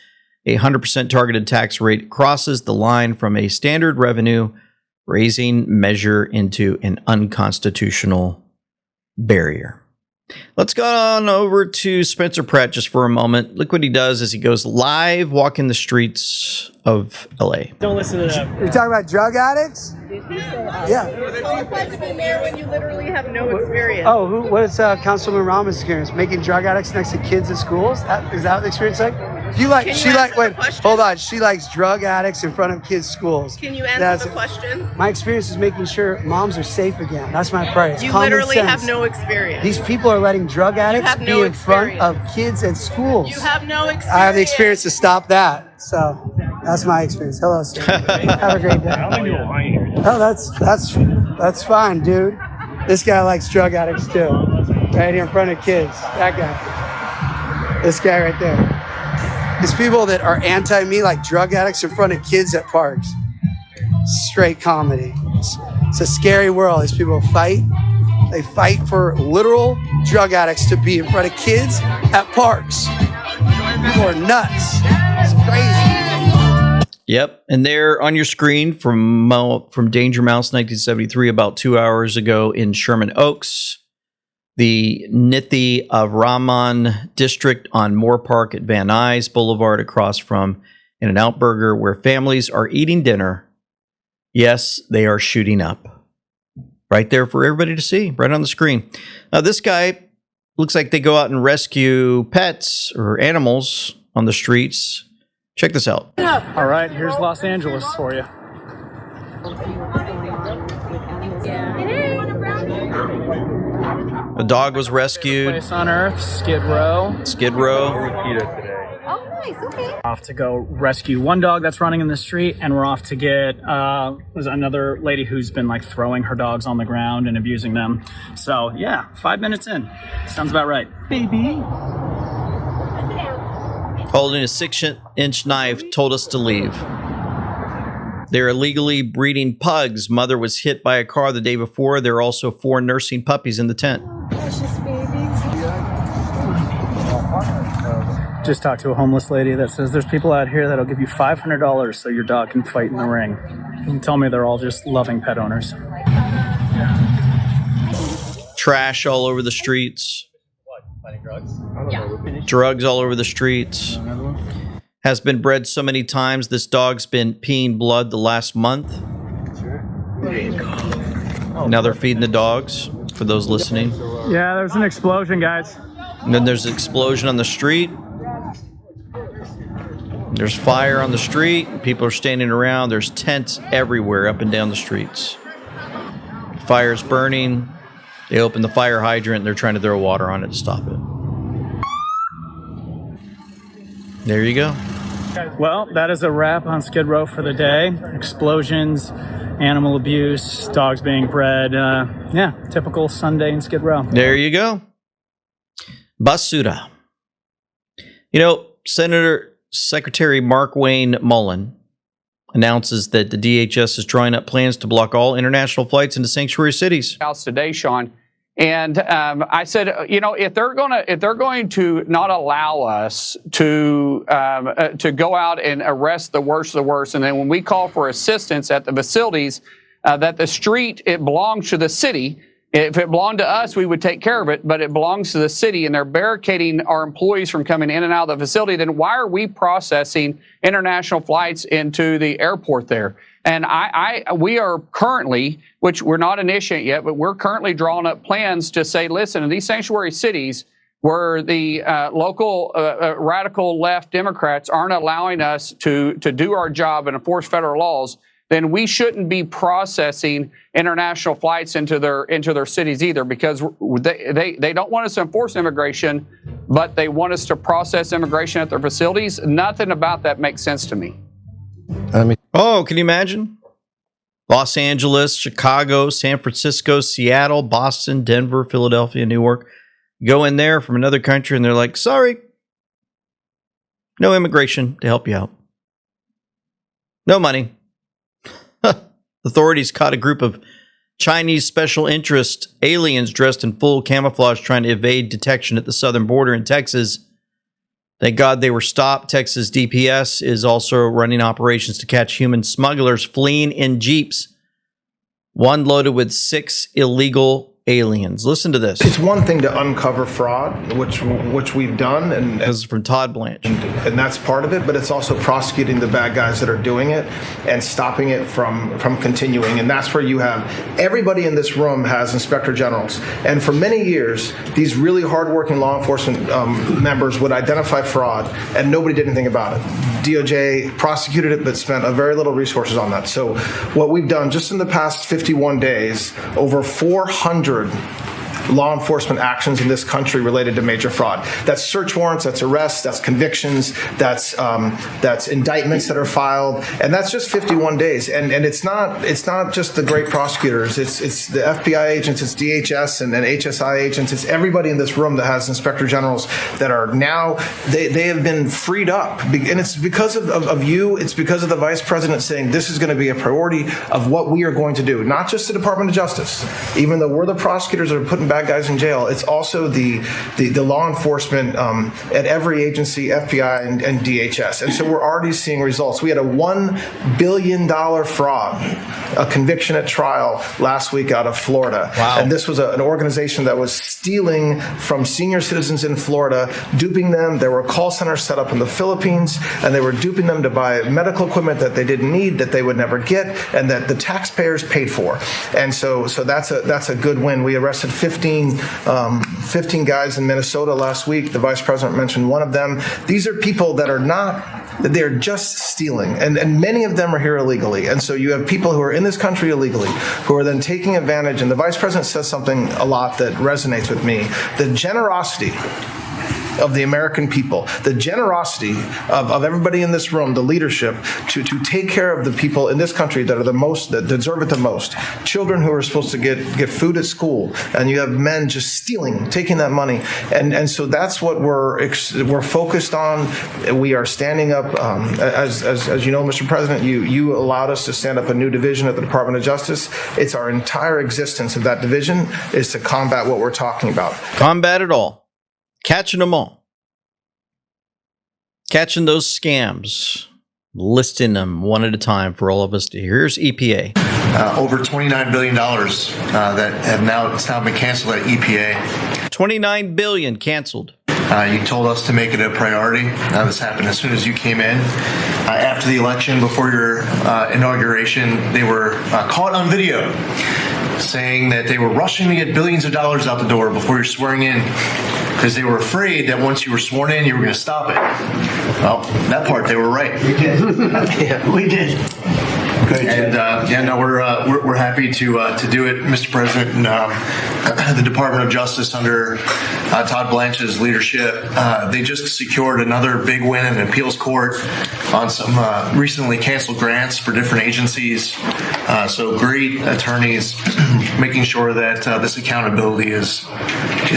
a 100% targeted tax rate crosses the line from a standard revenue raising measure into an unconstitutional barrier. Let's go on over to Spencer Pratt just for a moment. Look what he does as he goes live walking the streets of LA. Don't listen to that. You're talking about drug addicts? Yeah. It's qualified to be mayor when you literally have no experience. Oh, what's Councilman Rama's experience? Making drug addicts next to kids at schools? Is that the experience like? You like? Can She you like? answer Wait, the question? hold on. She likes drug addicts in front of kids' schools. Can you answer the question? My experience is making sure moms are safe again. That's my price. You Common literally sense. have no experience. These people are letting drug addicts have be no in front of kids at schools. You have no experience. I have the experience to stop that. So that's my experience. Hello, sir. Have a great day. Oh, that's fine, dude. This guy likes drug addicts too. Right here in front of kids. That guy. This guy right there. These people that are anti-me like drug addicts in front of kids at parks. Straight comedy. It's a scary world. These people fight. They fight for literal drug addicts to be in front of kids at parks. People are nuts. It's crazy. Yep, and there on your screen from Danger Mouse 1973, about 2 hours ago in Sherman Oaks, the Nithi Raman district on Moore Park at Van Nuys Boulevard, across from In-N-Out Burger, where families are eating dinner. Yes, they are shooting up. Right there for everybody to see, right on the screen. Now, this guy looks like they go out and rescue pets or animals on the streets. Check this out. All right, here's Los Angeles for you. A dog was rescued. Place on Earth, Skid Row. Skid Row. Oh, nice. Okay. Off to go rescue one dog that's running in the street, and we're off to get there's another lady who's been like throwing her dogs on the ground and abusing them. So yeah, 5 minutes in, sounds about right. Baby. Holding a 6-inch knife, told us to leave. They're illegally breeding pugs. Mother was hit by a car the day before. There are also 4 nursing puppies in the tent. Precious babies. Just talked to a homeless lady that says there's people out here that'll give you $500 so your dog can fight in the ring. And tell me they're all just loving pet owners. Trash all over the streets. Finding drugs? Drugs all over the streets. Has been bred so many times, this dog's been peeing blood the last month. Now they're feeding the dogs, for those listening. Yeah, there's an explosion, guys. And then there's an explosion on the street. There's fire on the street. People are standing around. There's tents everywhere up and down the streets. Fire's burning. They open the fire hydrant and they're trying to throw water on it to stop it. There you go. Well, that is a wrap on Skid Row for the day. Explosions, animal abuse, dogs being bred. Yeah, typical Sunday in Skid Row. There you go. Basura. You know, Secretary Mark Wayne Mullen announces that the DHS is drawing up plans to block all international flights into sanctuary cities. House today, Sean, and I said, you know, if they're going to not allow us to go out and arrest the worst of the worst, and then when we call for assistance at the facilities, that the street, it belongs to the city. If it belonged to us, we would take care of it, but it belongs to the city, and they're barricading our employees from coming in and out of the facility, then why are we processing international flights into the airport there? And we are currently, which we're not initiate yet, but we're currently drawing up plans to say, listen, in these sanctuary cities where the local radical left Democrats aren't allowing us to do our job and enforce federal laws, then we shouldn't be processing international flights into their cities either, because they don't want us to enforce immigration, but they want us to process immigration at their facilities. Nothing about that makes sense to me. Oh, can you imagine? Los Angeles, Chicago, San Francisco, Seattle, Boston, Denver, Philadelphia, Newark. Go in there from another country and they're like, sorry, no immigration to help you out. No money. Authorities caught a group of Chinese special interest aliens dressed in full camouflage trying to evade detection at the southern border in Texas. Thank God they were stopped. Texas DPS is also running operations to catch human smugglers fleeing in jeeps, one loaded with 6 illegal aliens. Listen to this. It's one thing to uncover fraud, which we've done, and this is from Todd Blanche, and that's part of it. But it's also prosecuting the bad guys that are doing it and stopping it from continuing. And that's where you have everybody in this room has inspector generals, and for many years, these really hardworking law enforcement members would identify fraud, and nobody did anything about it. DOJ prosecuted it, but spent a very little resources on that. So what we've done just in the past 51 days, over 400 law enforcement actions in this country related to major fraud. That's search warrants, that's arrests, that's convictions, that's indictments that are filed, and that's just 51 days. And it's not just the great prosecutors. It's the FBI agents, it's DHS and HSI agents. It's everybody in this room that has inspector generals that are now they have been freed up, and it's because of you. It's because of the vice president saying this is going to be a priority of what we are going to do. Not just the Department of Justice, even though we're the prosecutors that are putting bad guys in jail. It's also the law enforcement at every agency, FBI and DHS. And so we're already seeing results. We had a $1 billion fraud, a conviction at trial last week out of Florida. Wow. And this was an organization that was stealing from senior citizens in Florida, duping them. There were call centers set up in the Philippines, and they were duping them to buy medical equipment that they didn't need, that they would never get, and that the taxpayers paid for. And so that's a good win. We arrested 15 guys in Minnesota last week. The vice president mentioned one of them. These are people that are they're just stealing. And many of them are here illegally. And so you have people who are in this country illegally who are then taking advantage. And the vice president says something a lot that resonates with me. The generosity of the American people, the generosity of everybody in this room, the leadership to take care of the people in this country that are the most, that deserve it the most. Children who are supposed to get food at school, and you have men just stealing, taking that money. And so that's what we're focused on. We are standing up, as you know, Mr. President, you allowed us to stand up a new division at the Department of Justice. It's our entire existence of that division is to combat what we're talking about. Combat it all. Catching them all. Catching those scams. Listing them one at a time for all of us to hear. Here's EPA. Over $29 billion it's now been canceled at EPA. $29 billion canceled. You told us to make it a priority. This happened as soon as you came in. After the election, before your inauguration, they were caught on video saying that they were rushing to get billions of dollars out the door before you're swearing in, because they were afraid that once you were sworn in, you were going to stop it. Well, that part they were right. We did. Yeah, we did. Great. And we're happy to do it, Mr. President. And the Department of Justice under Todd Blanche's leadership, they just secured another big win in appeals court on some recently canceled grants for different agencies. So great attorneys making sure that this accountability is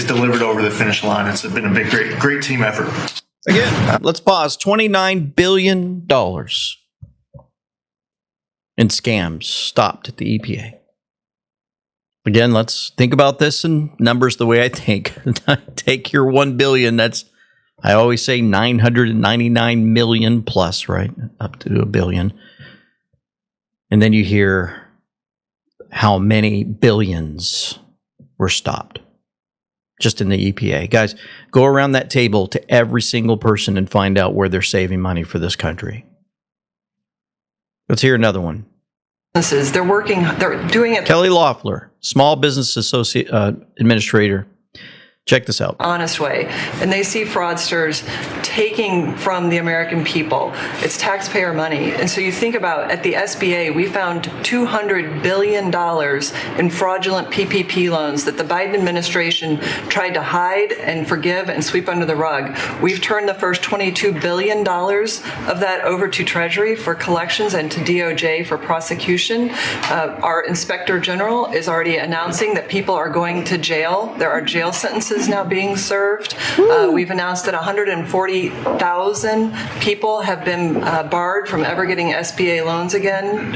delivered over the finish line. It's been a great team effort. Again, let's pause. $29 billion in scams stopped at the EPA. Again, let's think about this in numbers the way I think. Take your 1 billion. That's, I always say 999 million plus, right? Up to a billion. And then you hear how many billions were stopped just in the EPA. Guys, go around that table to every single person and find out where they're saving money for this country. Let's hear another one. They're doing it. Kelly Loeffler, Small Business Associate Administrator. Check this out. Honest way. And they see fraudsters taking from the American people. It's taxpayer money. And so you think about, at the SBA, we found $200 billion in fraudulent PPP loans that the Biden administration tried to hide and forgive and sweep under the rug. We've turned the first $22 billion of that over to Treasury for collections and to DOJ for prosecution. Our Inspector General is already announcing that people are going to jail. There are jail sentences houses now being served. We've announced that 140,000 people have been barred from ever getting SBA loans again,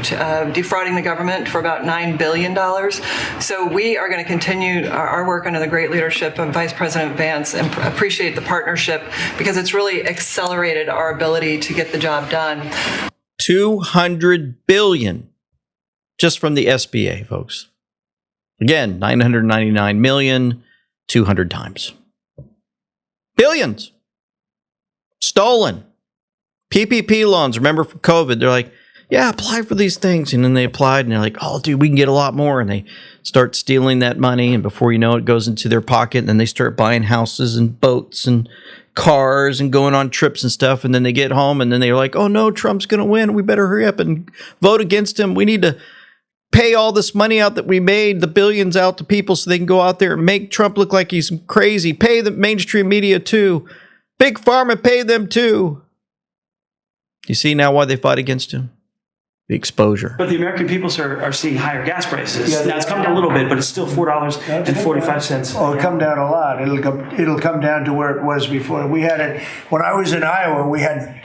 defrauding the government for about $9 billion. So we are going to continue our work under the great leadership of Vice President Vance and appreciate the partnership because it's really accelerated our ability to get the job done. $200 billion just from the SBA, folks. Again, 999 million, 200 times. Billions. Stolen. PPP loans. Remember from COVID, they're like, yeah, apply for these things. And then they applied and they're like, oh, dude, we can get a lot more. And they start stealing that money. And before you know it, goes into their pocket. And then they start buying houses and boats and cars and going on trips and stuff. And then they get home and then they're like, oh, no, Trump's going to win. We better hurry up and vote against him. We need to pay all this money out that we made, the billions out to people so they can go out there and make Trump look like he's crazy. Pay the mainstream media too. Big Pharma, pay them too. You see now why they fight against him? The exposure. But the American people, sir, are seeing higher gas prices. Yeah, now it's come down a little bit, but it's still $4.45. Oh, it'll come down a lot. It'll come down to where it was before. We had it when I was in Iowa. We had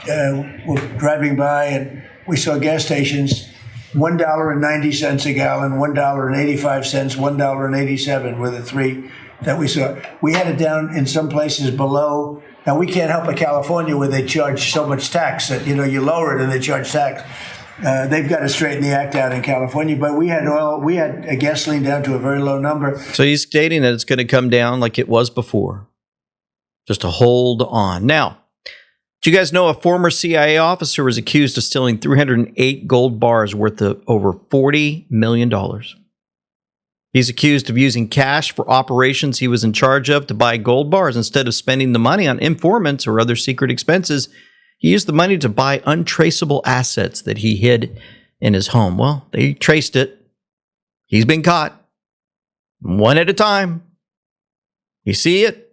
we're driving by and we saw gas stations. $1.90 a gallon, $1.85, $1.87 were the three that we saw. We had it down in some places below. Now we can't help but California where they charge so much tax that you lower it and they charge tax. They've got to straighten the act out in California, but we had a gasoline down to a very low number. So he's stating that it's going to come down like it was before. Just to hold on. Now, do you guys know a former CIA officer was accused of stealing 308 gold bars worth of over $40 million? He's accused of using cash for operations he was in charge of to buy gold bars. Instead of spending the money on informants or other secret expenses, he used the money to buy untraceable assets that he hid in his home. Well, they traced it. He's been caught. One at a time. You see it?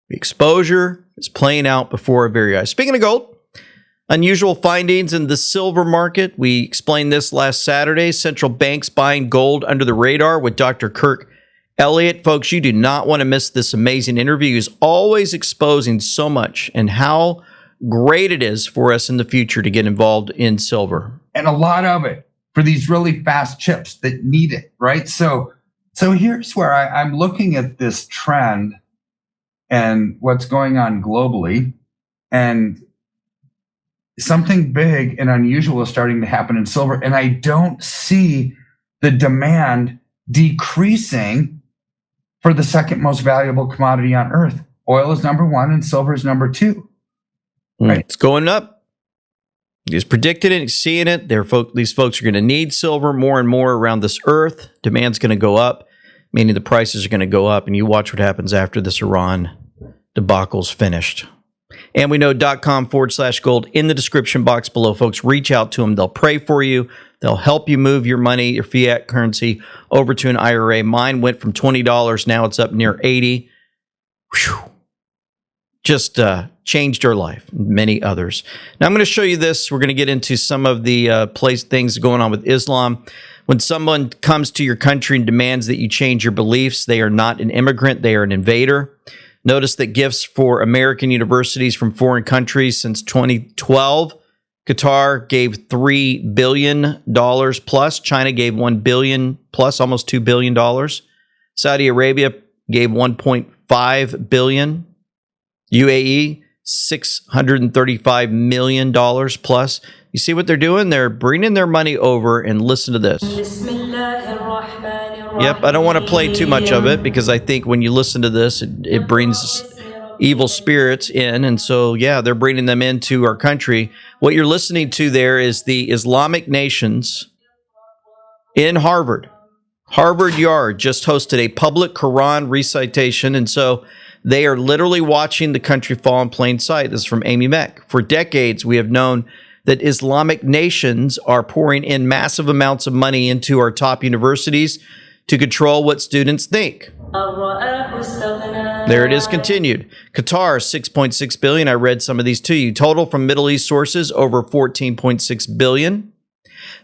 The exposure is playing out before our very eyes. Speaking of gold, unusual findings in the silver market. We explained this last Saturday. Central banks buying gold under the radar with Dr. Kirk Elliott. Folks, you do not want to miss this amazing interview. He's always exposing so much and how great it is for us in the future to get involved in silver. And a lot of it for these really fast chips that need it, right? So here's where I'm looking at this trend and what's going on globally, and something big and unusual is starting to happen in silver, and I don't see the demand decreasing for the second most valuable commodity on earth. Oil is number one and silver is number two. Right. It's going up. He's predicted it, he's seeing it. These folks are going to need silver more and more around this earth. Demand's going to go up, meaning the prices are going to go up, and you watch what happens after this Iran debacle's finished. And we know .com/gold in the description box below, folks. Reach out to them. They'll pray for you. They'll help you move your money, your fiat currency, over to an IRA. Mine went from $20. Now it's up near $80. Whew. Just changed our life, many others. Now I'm going to show you this. We're going to get into some of the things going on with Islam. When someone comes to your country and demands that you change your beliefs, they are not an immigrant. They are an invader. Notice that gifts for American universities from foreign countries since 2012, Qatar gave $3 billion plus. China gave $1 billion plus, almost $2 billion. Saudi Arabia gave $1.5 billion. UAE, $635 million plus. You see what they're doing? They're bringing their money over, and listen to this. Yep, I don't want to play too much of it because I think when you listen to this, it brings evil spirits in. And so, yeah, they're bringing them into our country. What you're listening to there is the Islamic nations in Harvard. Harvard Yard just hosted a public Quran recitation. And so they are literally watching the country fall in plain sight. This is from Amy Meck. For decades, we have known that Islamic nations are pouring in massive amounts of money into our top universities to control what students think. There it is continued. Qatar, $6.6 billion. I read some of these to you. Total from Middle East sources, over $14.6 billion.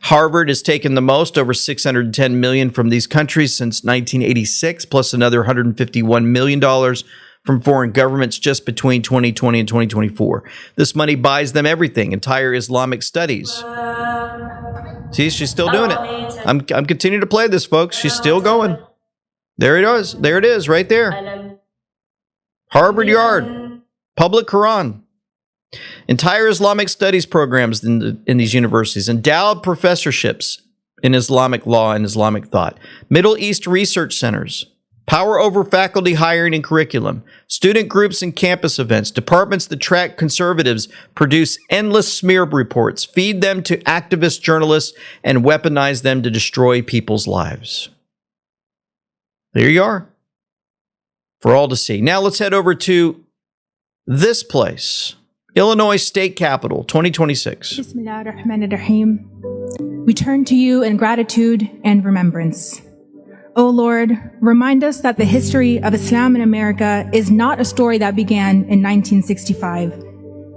Harvard has taken the most, over $610 million from these countries since 1986, plus another $151 million from foreign governments just between 2020 and 2024. This money buys them everything, entire Islamic studies. See, she's still doing it. I'm continuing to play this, folks. She's still going. There it is. There it is, right there. Harvard Yard, public Quran. Entire Islamic studies programs in these universities, endowed professorships in Islamic law and Islamic thought, Middle East research centers, power over faculty hiring and curriculum, student groups and campus events, departments that track conservatives, produce endless smear reports, feed them to activist journalists, and weaponize them to destroy people's lives. There you are, for all to see. Now let's head over to this place. Illinois State Capitol, 2026. Bismillahirrahmanirrahim. We turn to you in gratitude and remembrance. O Lord, remind us that the history of Islam in America is not a story that began in 1965,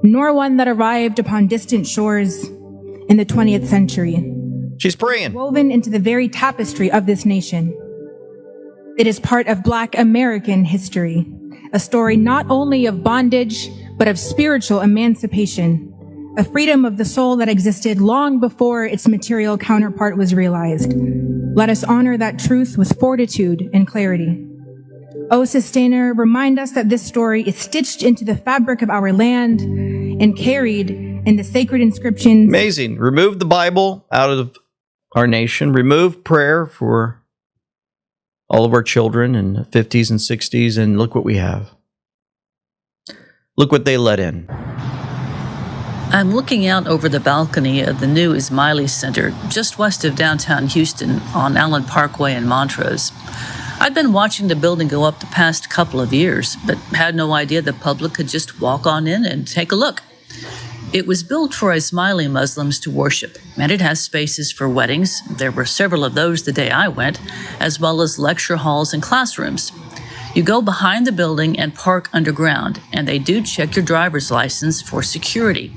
nor one that arrived upon distant shores in the 20th century. She's praying. Woven into the very tapestry of this nation. It is part of Black American history, a story not only of bondage, but of spiritual emancipation, a freedom of the soul that existed long before its material counterpart was realized. Let us honor that truth with fortitude and clarity. O Sustainer, remind us that this story is stitched into the fabric of our land and carried in the sacred inscriptions. Amazing. Remove the Bible out of our nation. Remove prayer for all of our children in the 50s and 60s, and look what we have. Look what they let in. I'm looking out over the balcony of the new Ismaili Center, just west of downtown Houston on Allen Parkway in Montrose. I'd been watching the building go up the past couple of years, but had no idea the public could just walk on in and take a look. It was built for Ismaili Muslims to worship, and it has spaces for weddings. There were several of those the day I went, as well as lecture halls and classrooms. You go behind the building and park underground, and they do check your driver's license for security.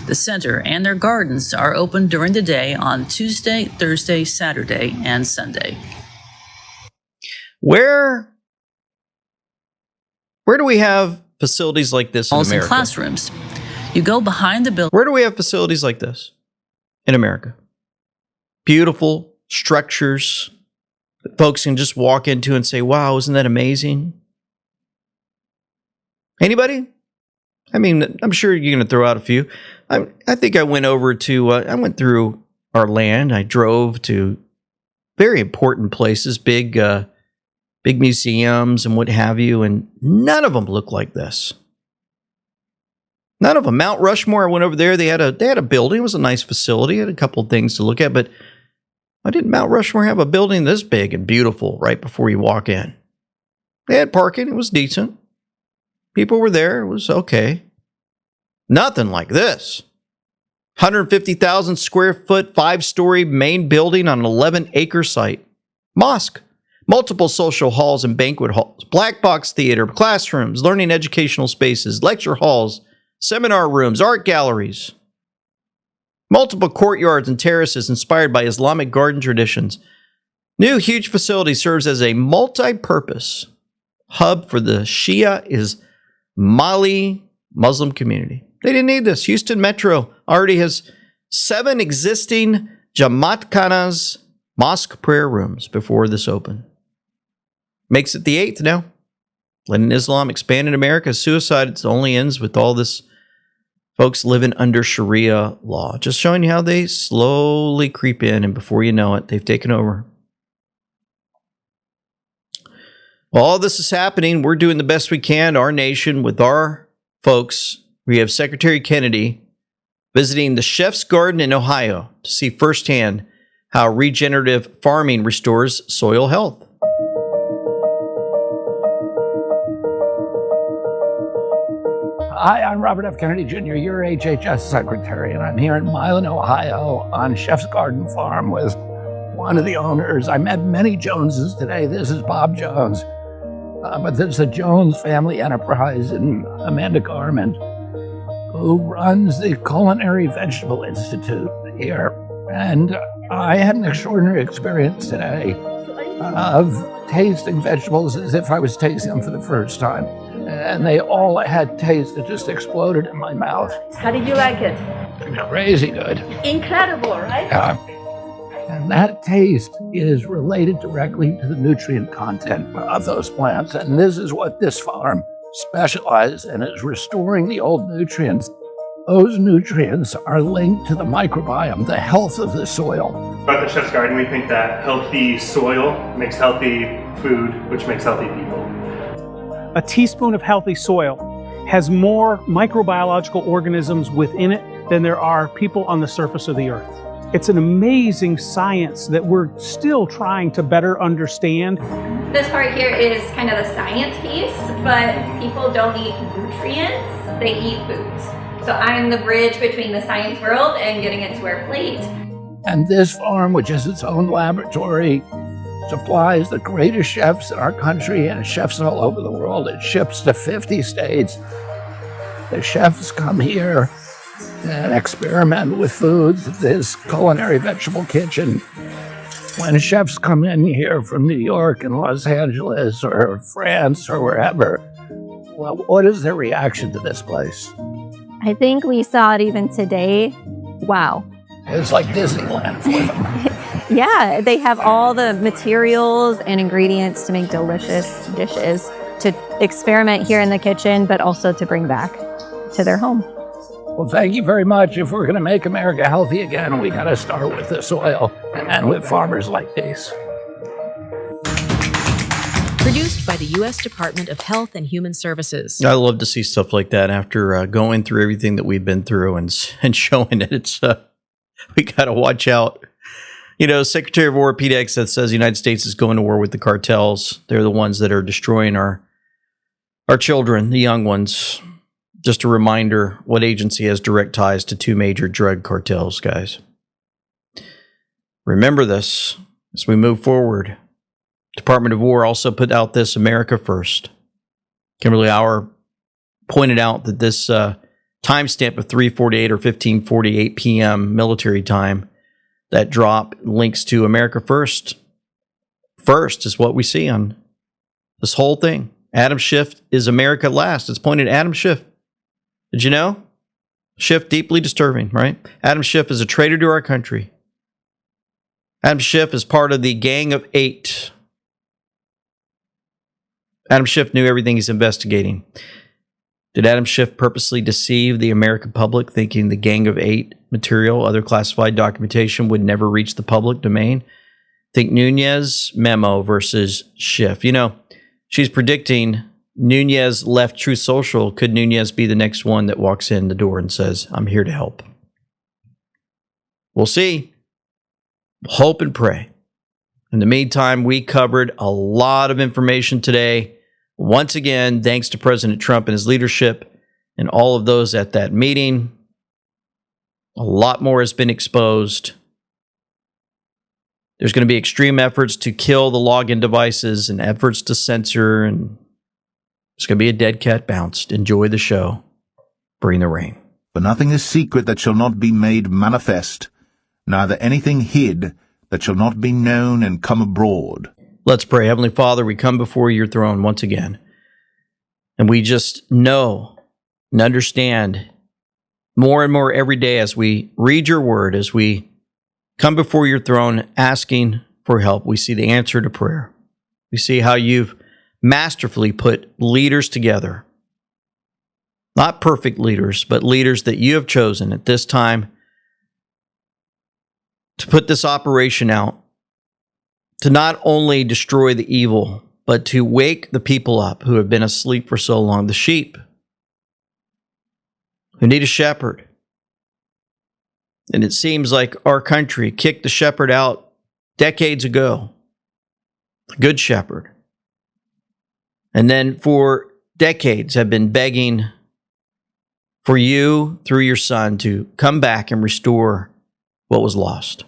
The center and their gardens are open during the day on Tuesday, Thursday, Saturday, and Sunday. Where do we have facilities like this in Halls America? and classrooms. You go behind the building. Where do we have facilities like this in America? Beautiful structures that folks can just walk into and say, wow, isn't that amazing? Anybody? I mean, I'm sure you're going to throw out a few. I think I went over to, I went through our land. I drove to very important places, big museums and what have you, and none of them look like this. None of them. Mount Rushmore, I went over there. They had a building. It was a nice facility. It had a couple of things to look at, but why didn't Mount Rushmore have a building this big and beautiful right before you walk in? They had parking. It was decent. People were there. It was okay. Nothing like this. 150,000 square foot, 5-story main building on an 11-acre site. Mosque. Multiple social halls and banquet halls. Black box theater, classrooms, learning educational spaces, lecture halls, seminar rooms, art galleries. Multiple courtyards and terraces inspired by Islamic garden traditions. New huge facility serves as a multi-purpose hub for the Shia Ismaili Muslim community. They didn't need this. Houston Metro already has 7 existing Jamaat Khanas mosque prayer rooms before this opened. Makes it the 8th now. Letting Islam expand in America. Suicide only ends with all this folks living under Sharia law. Just showing you how they slowly creep in, and before you know it, they've taken over. While all this is happening, we're doing the best we can, our nation, with our folks. We have Secretary Kennedy visiting the Chef's Garden in Ohio to see firsthand how regenerative farming restores soil health. Hi, I'm Robert F. Kennedy Jr., your HHS Secretary, and I'm here in Milan, Ohio on Chef's Garden Farm with one of the owners. I met many Joneses today. This is Bob Jones. But this is a Jones family enterprise, and Amanda Garment, who runs the Culinary Vegetable Institute here And I had an extraordinary experience today of tasting vegetables as if I was tasting them for the first time. And they all had taste that just exploded in my mouth. How did you like it? Crazy good. Incredible, right? And that taste is related directly to the nutrient content of those plants. And this is what this farm specializes in, is restoring the old nutrients. Those nutrients are linked to the microbiome, the health of the soil. About the Chef's Garden, we think that healthy soil makes healthy food, which makes healthy people. A teaspoon of healthy soil has more microbiological organisms within it than there are people on the surface of the earth. It's an amazing science that we're still trying to better understand. This part here is kind of the science piece, but people don't eat nutrients, they eat foods. So I'm the bridge between the science world and getting it to our plate. And this farm, which is its own laboratory, supplies the greatest chefs in our country and chefs all over the world. It ships to 50 states. The chefs come here and experiment with foods. This culinary vegetable kitchen. When chefs come in here from New York and Los Angeles or France or wherever, well, what is their reaction to this place? I think we saw it even today. Wow. It's like Disneyland for them. Yeah, they have all the materials and ingredients to make delicious dishes, to experiment here in the kitchen, but also to bring back to their home. Well, thank you very much. If we're going to make America healthy again, we got to start with the soil and with farmers like these. Produced by the U.S. Department of Health and Human Services. I love to see stuff like that after going through everything that we've been through and showing it. It's we got to watch out. You know, Secretary of War Pete Hegseth says the United States is going to war with the cartels. They're the ones that are destroying our children, the young ones. Just a reminder, what agency has direct ties to two major drug cartels, guys? Remember this as we move forward. Department of War also put out this America First. Kimberly Auer pointed out that this timestamp of 3:48 or 15:48 p.m. military time, that drop links to America First. First is what we see on this whole thing. Adam Schiff is America last. It's pointed at Adam Schiff. Did you know? Schiff, deeply disturbing, right? Adam Schiff is a traitor to our country. Adam Schiff is part of the Gang of Eight. Adam Schiff knew everything he's investigating. Did Adam Schiff purposely deceive the American public, thinking the Gang of Eight material, other classified documentation, would never reach the public domain? Think Nunez memo versus Schiff. You know, she's predicting Nunez left Truth Social. Could Nunez be the next one that walks in the door and says, I'm here to help? We'll see. Hope and pray. In the meantime, we covered a lot of information today. Once again, thanks to President Trump and his leadership and all of those at that meeting. A lot more has been exposed. There's going to be extreme efforts to kill the login devices and efforts to censor, and it's going to be a dead cat bounced. Enjoy the show. Bring the rain. For nothing is secret that shall not be made manifest, neither anything hid that shall not be known and come abroad. Let's pray. Heavenly Father, we come before your throne once again, and we just know and understand more and more every day as we read your word, as we come before your throne asking for help. We see the answer to prayer. We see how you've masterfully put leaders together. Not perfect leaders, but leaders that you have chosen at this time to put this operation out, to not only destroy the evil, but to wake the people up who have been asleep for so long, the sheep who need a shepherd. And it seems like our country kicked the shepherd out decades ago, the good shepherd. And then for decades have been begging for you, through your son, to come back and restore what was lost.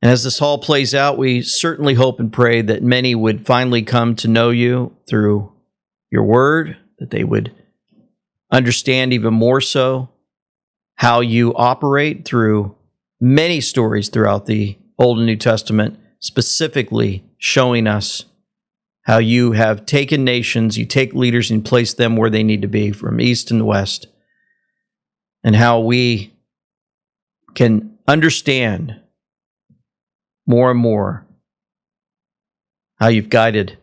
And as this all plays out, we certainly hope and pray that many would finally come to know you through your word, that they would understand even more so how you operate through many stories throughout the Old and New Testament, specifically showing us how you have taken nations, you take leaders and place them where they need to be from east and west, and how we can understand more and more how you've guided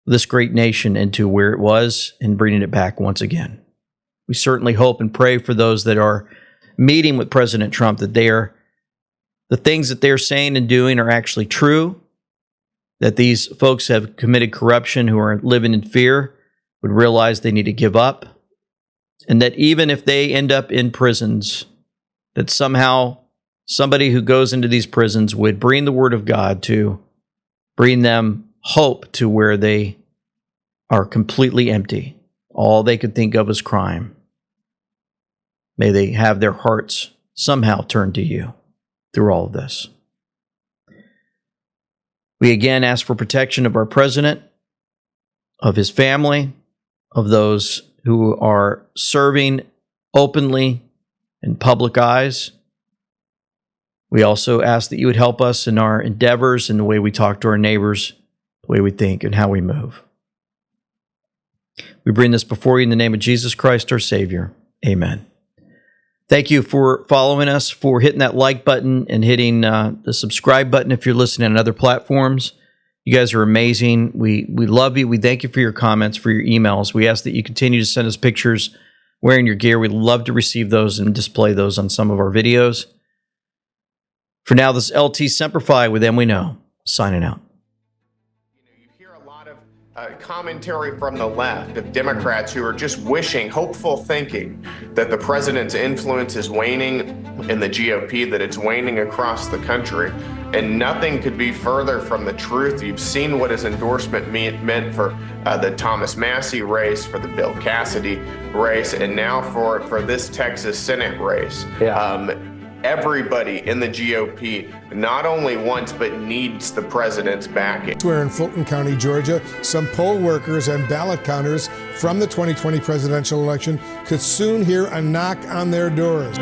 this great nation into where it was and bringing it back once again. We certainly hope and pray for those that are meeting with President Trump that the things that they're saying and doing are actually true, that these folks have committed corruption who are living in fear would realize they need to give up, and that even if they end up in prisons, that somehow somebody who goes into these prisons would bring the word of God to bring them hope to where they are completely empty. All they could think of is crime. May they have their hearts somehow turned to you through all of this. We again ask for protection of our president, of his family, of those who are serving openly in public eyes. We also ask that you would help us in our endeavors, in the way we talk to our neighbors, the way we think, and how we move. We bring this before you in the name of Jesus Christ, our Savior. Amen. Thank you for following us, for hitting that like button and hitting the subscribe button if you're listening on other platforms. You guys are amazing. We love you. We thank you for your comments, for your emails. We ask that you continue to send us pictures wearing your gear. We'd love to receive those and display those on some of our videos. For now, this is LT Semper Fi with Them We Know, signing out. Commentary from the left of Democrats who are just wishing, hopeful thinking that the president's influence is waning in the GOP, that it's waning across the country. And nothing could be further from the truth. You've seen what his endorsement meant for the Thomas Massie race, for the Bill Cassidy race, and now for this Texas Senate race. Everybody in the GOP not only wants but needs the president's backing. Where in Fulton County, Georgia, some poll workers and ballot counters from the 2020 presidential election could soon hear a knock on their doors.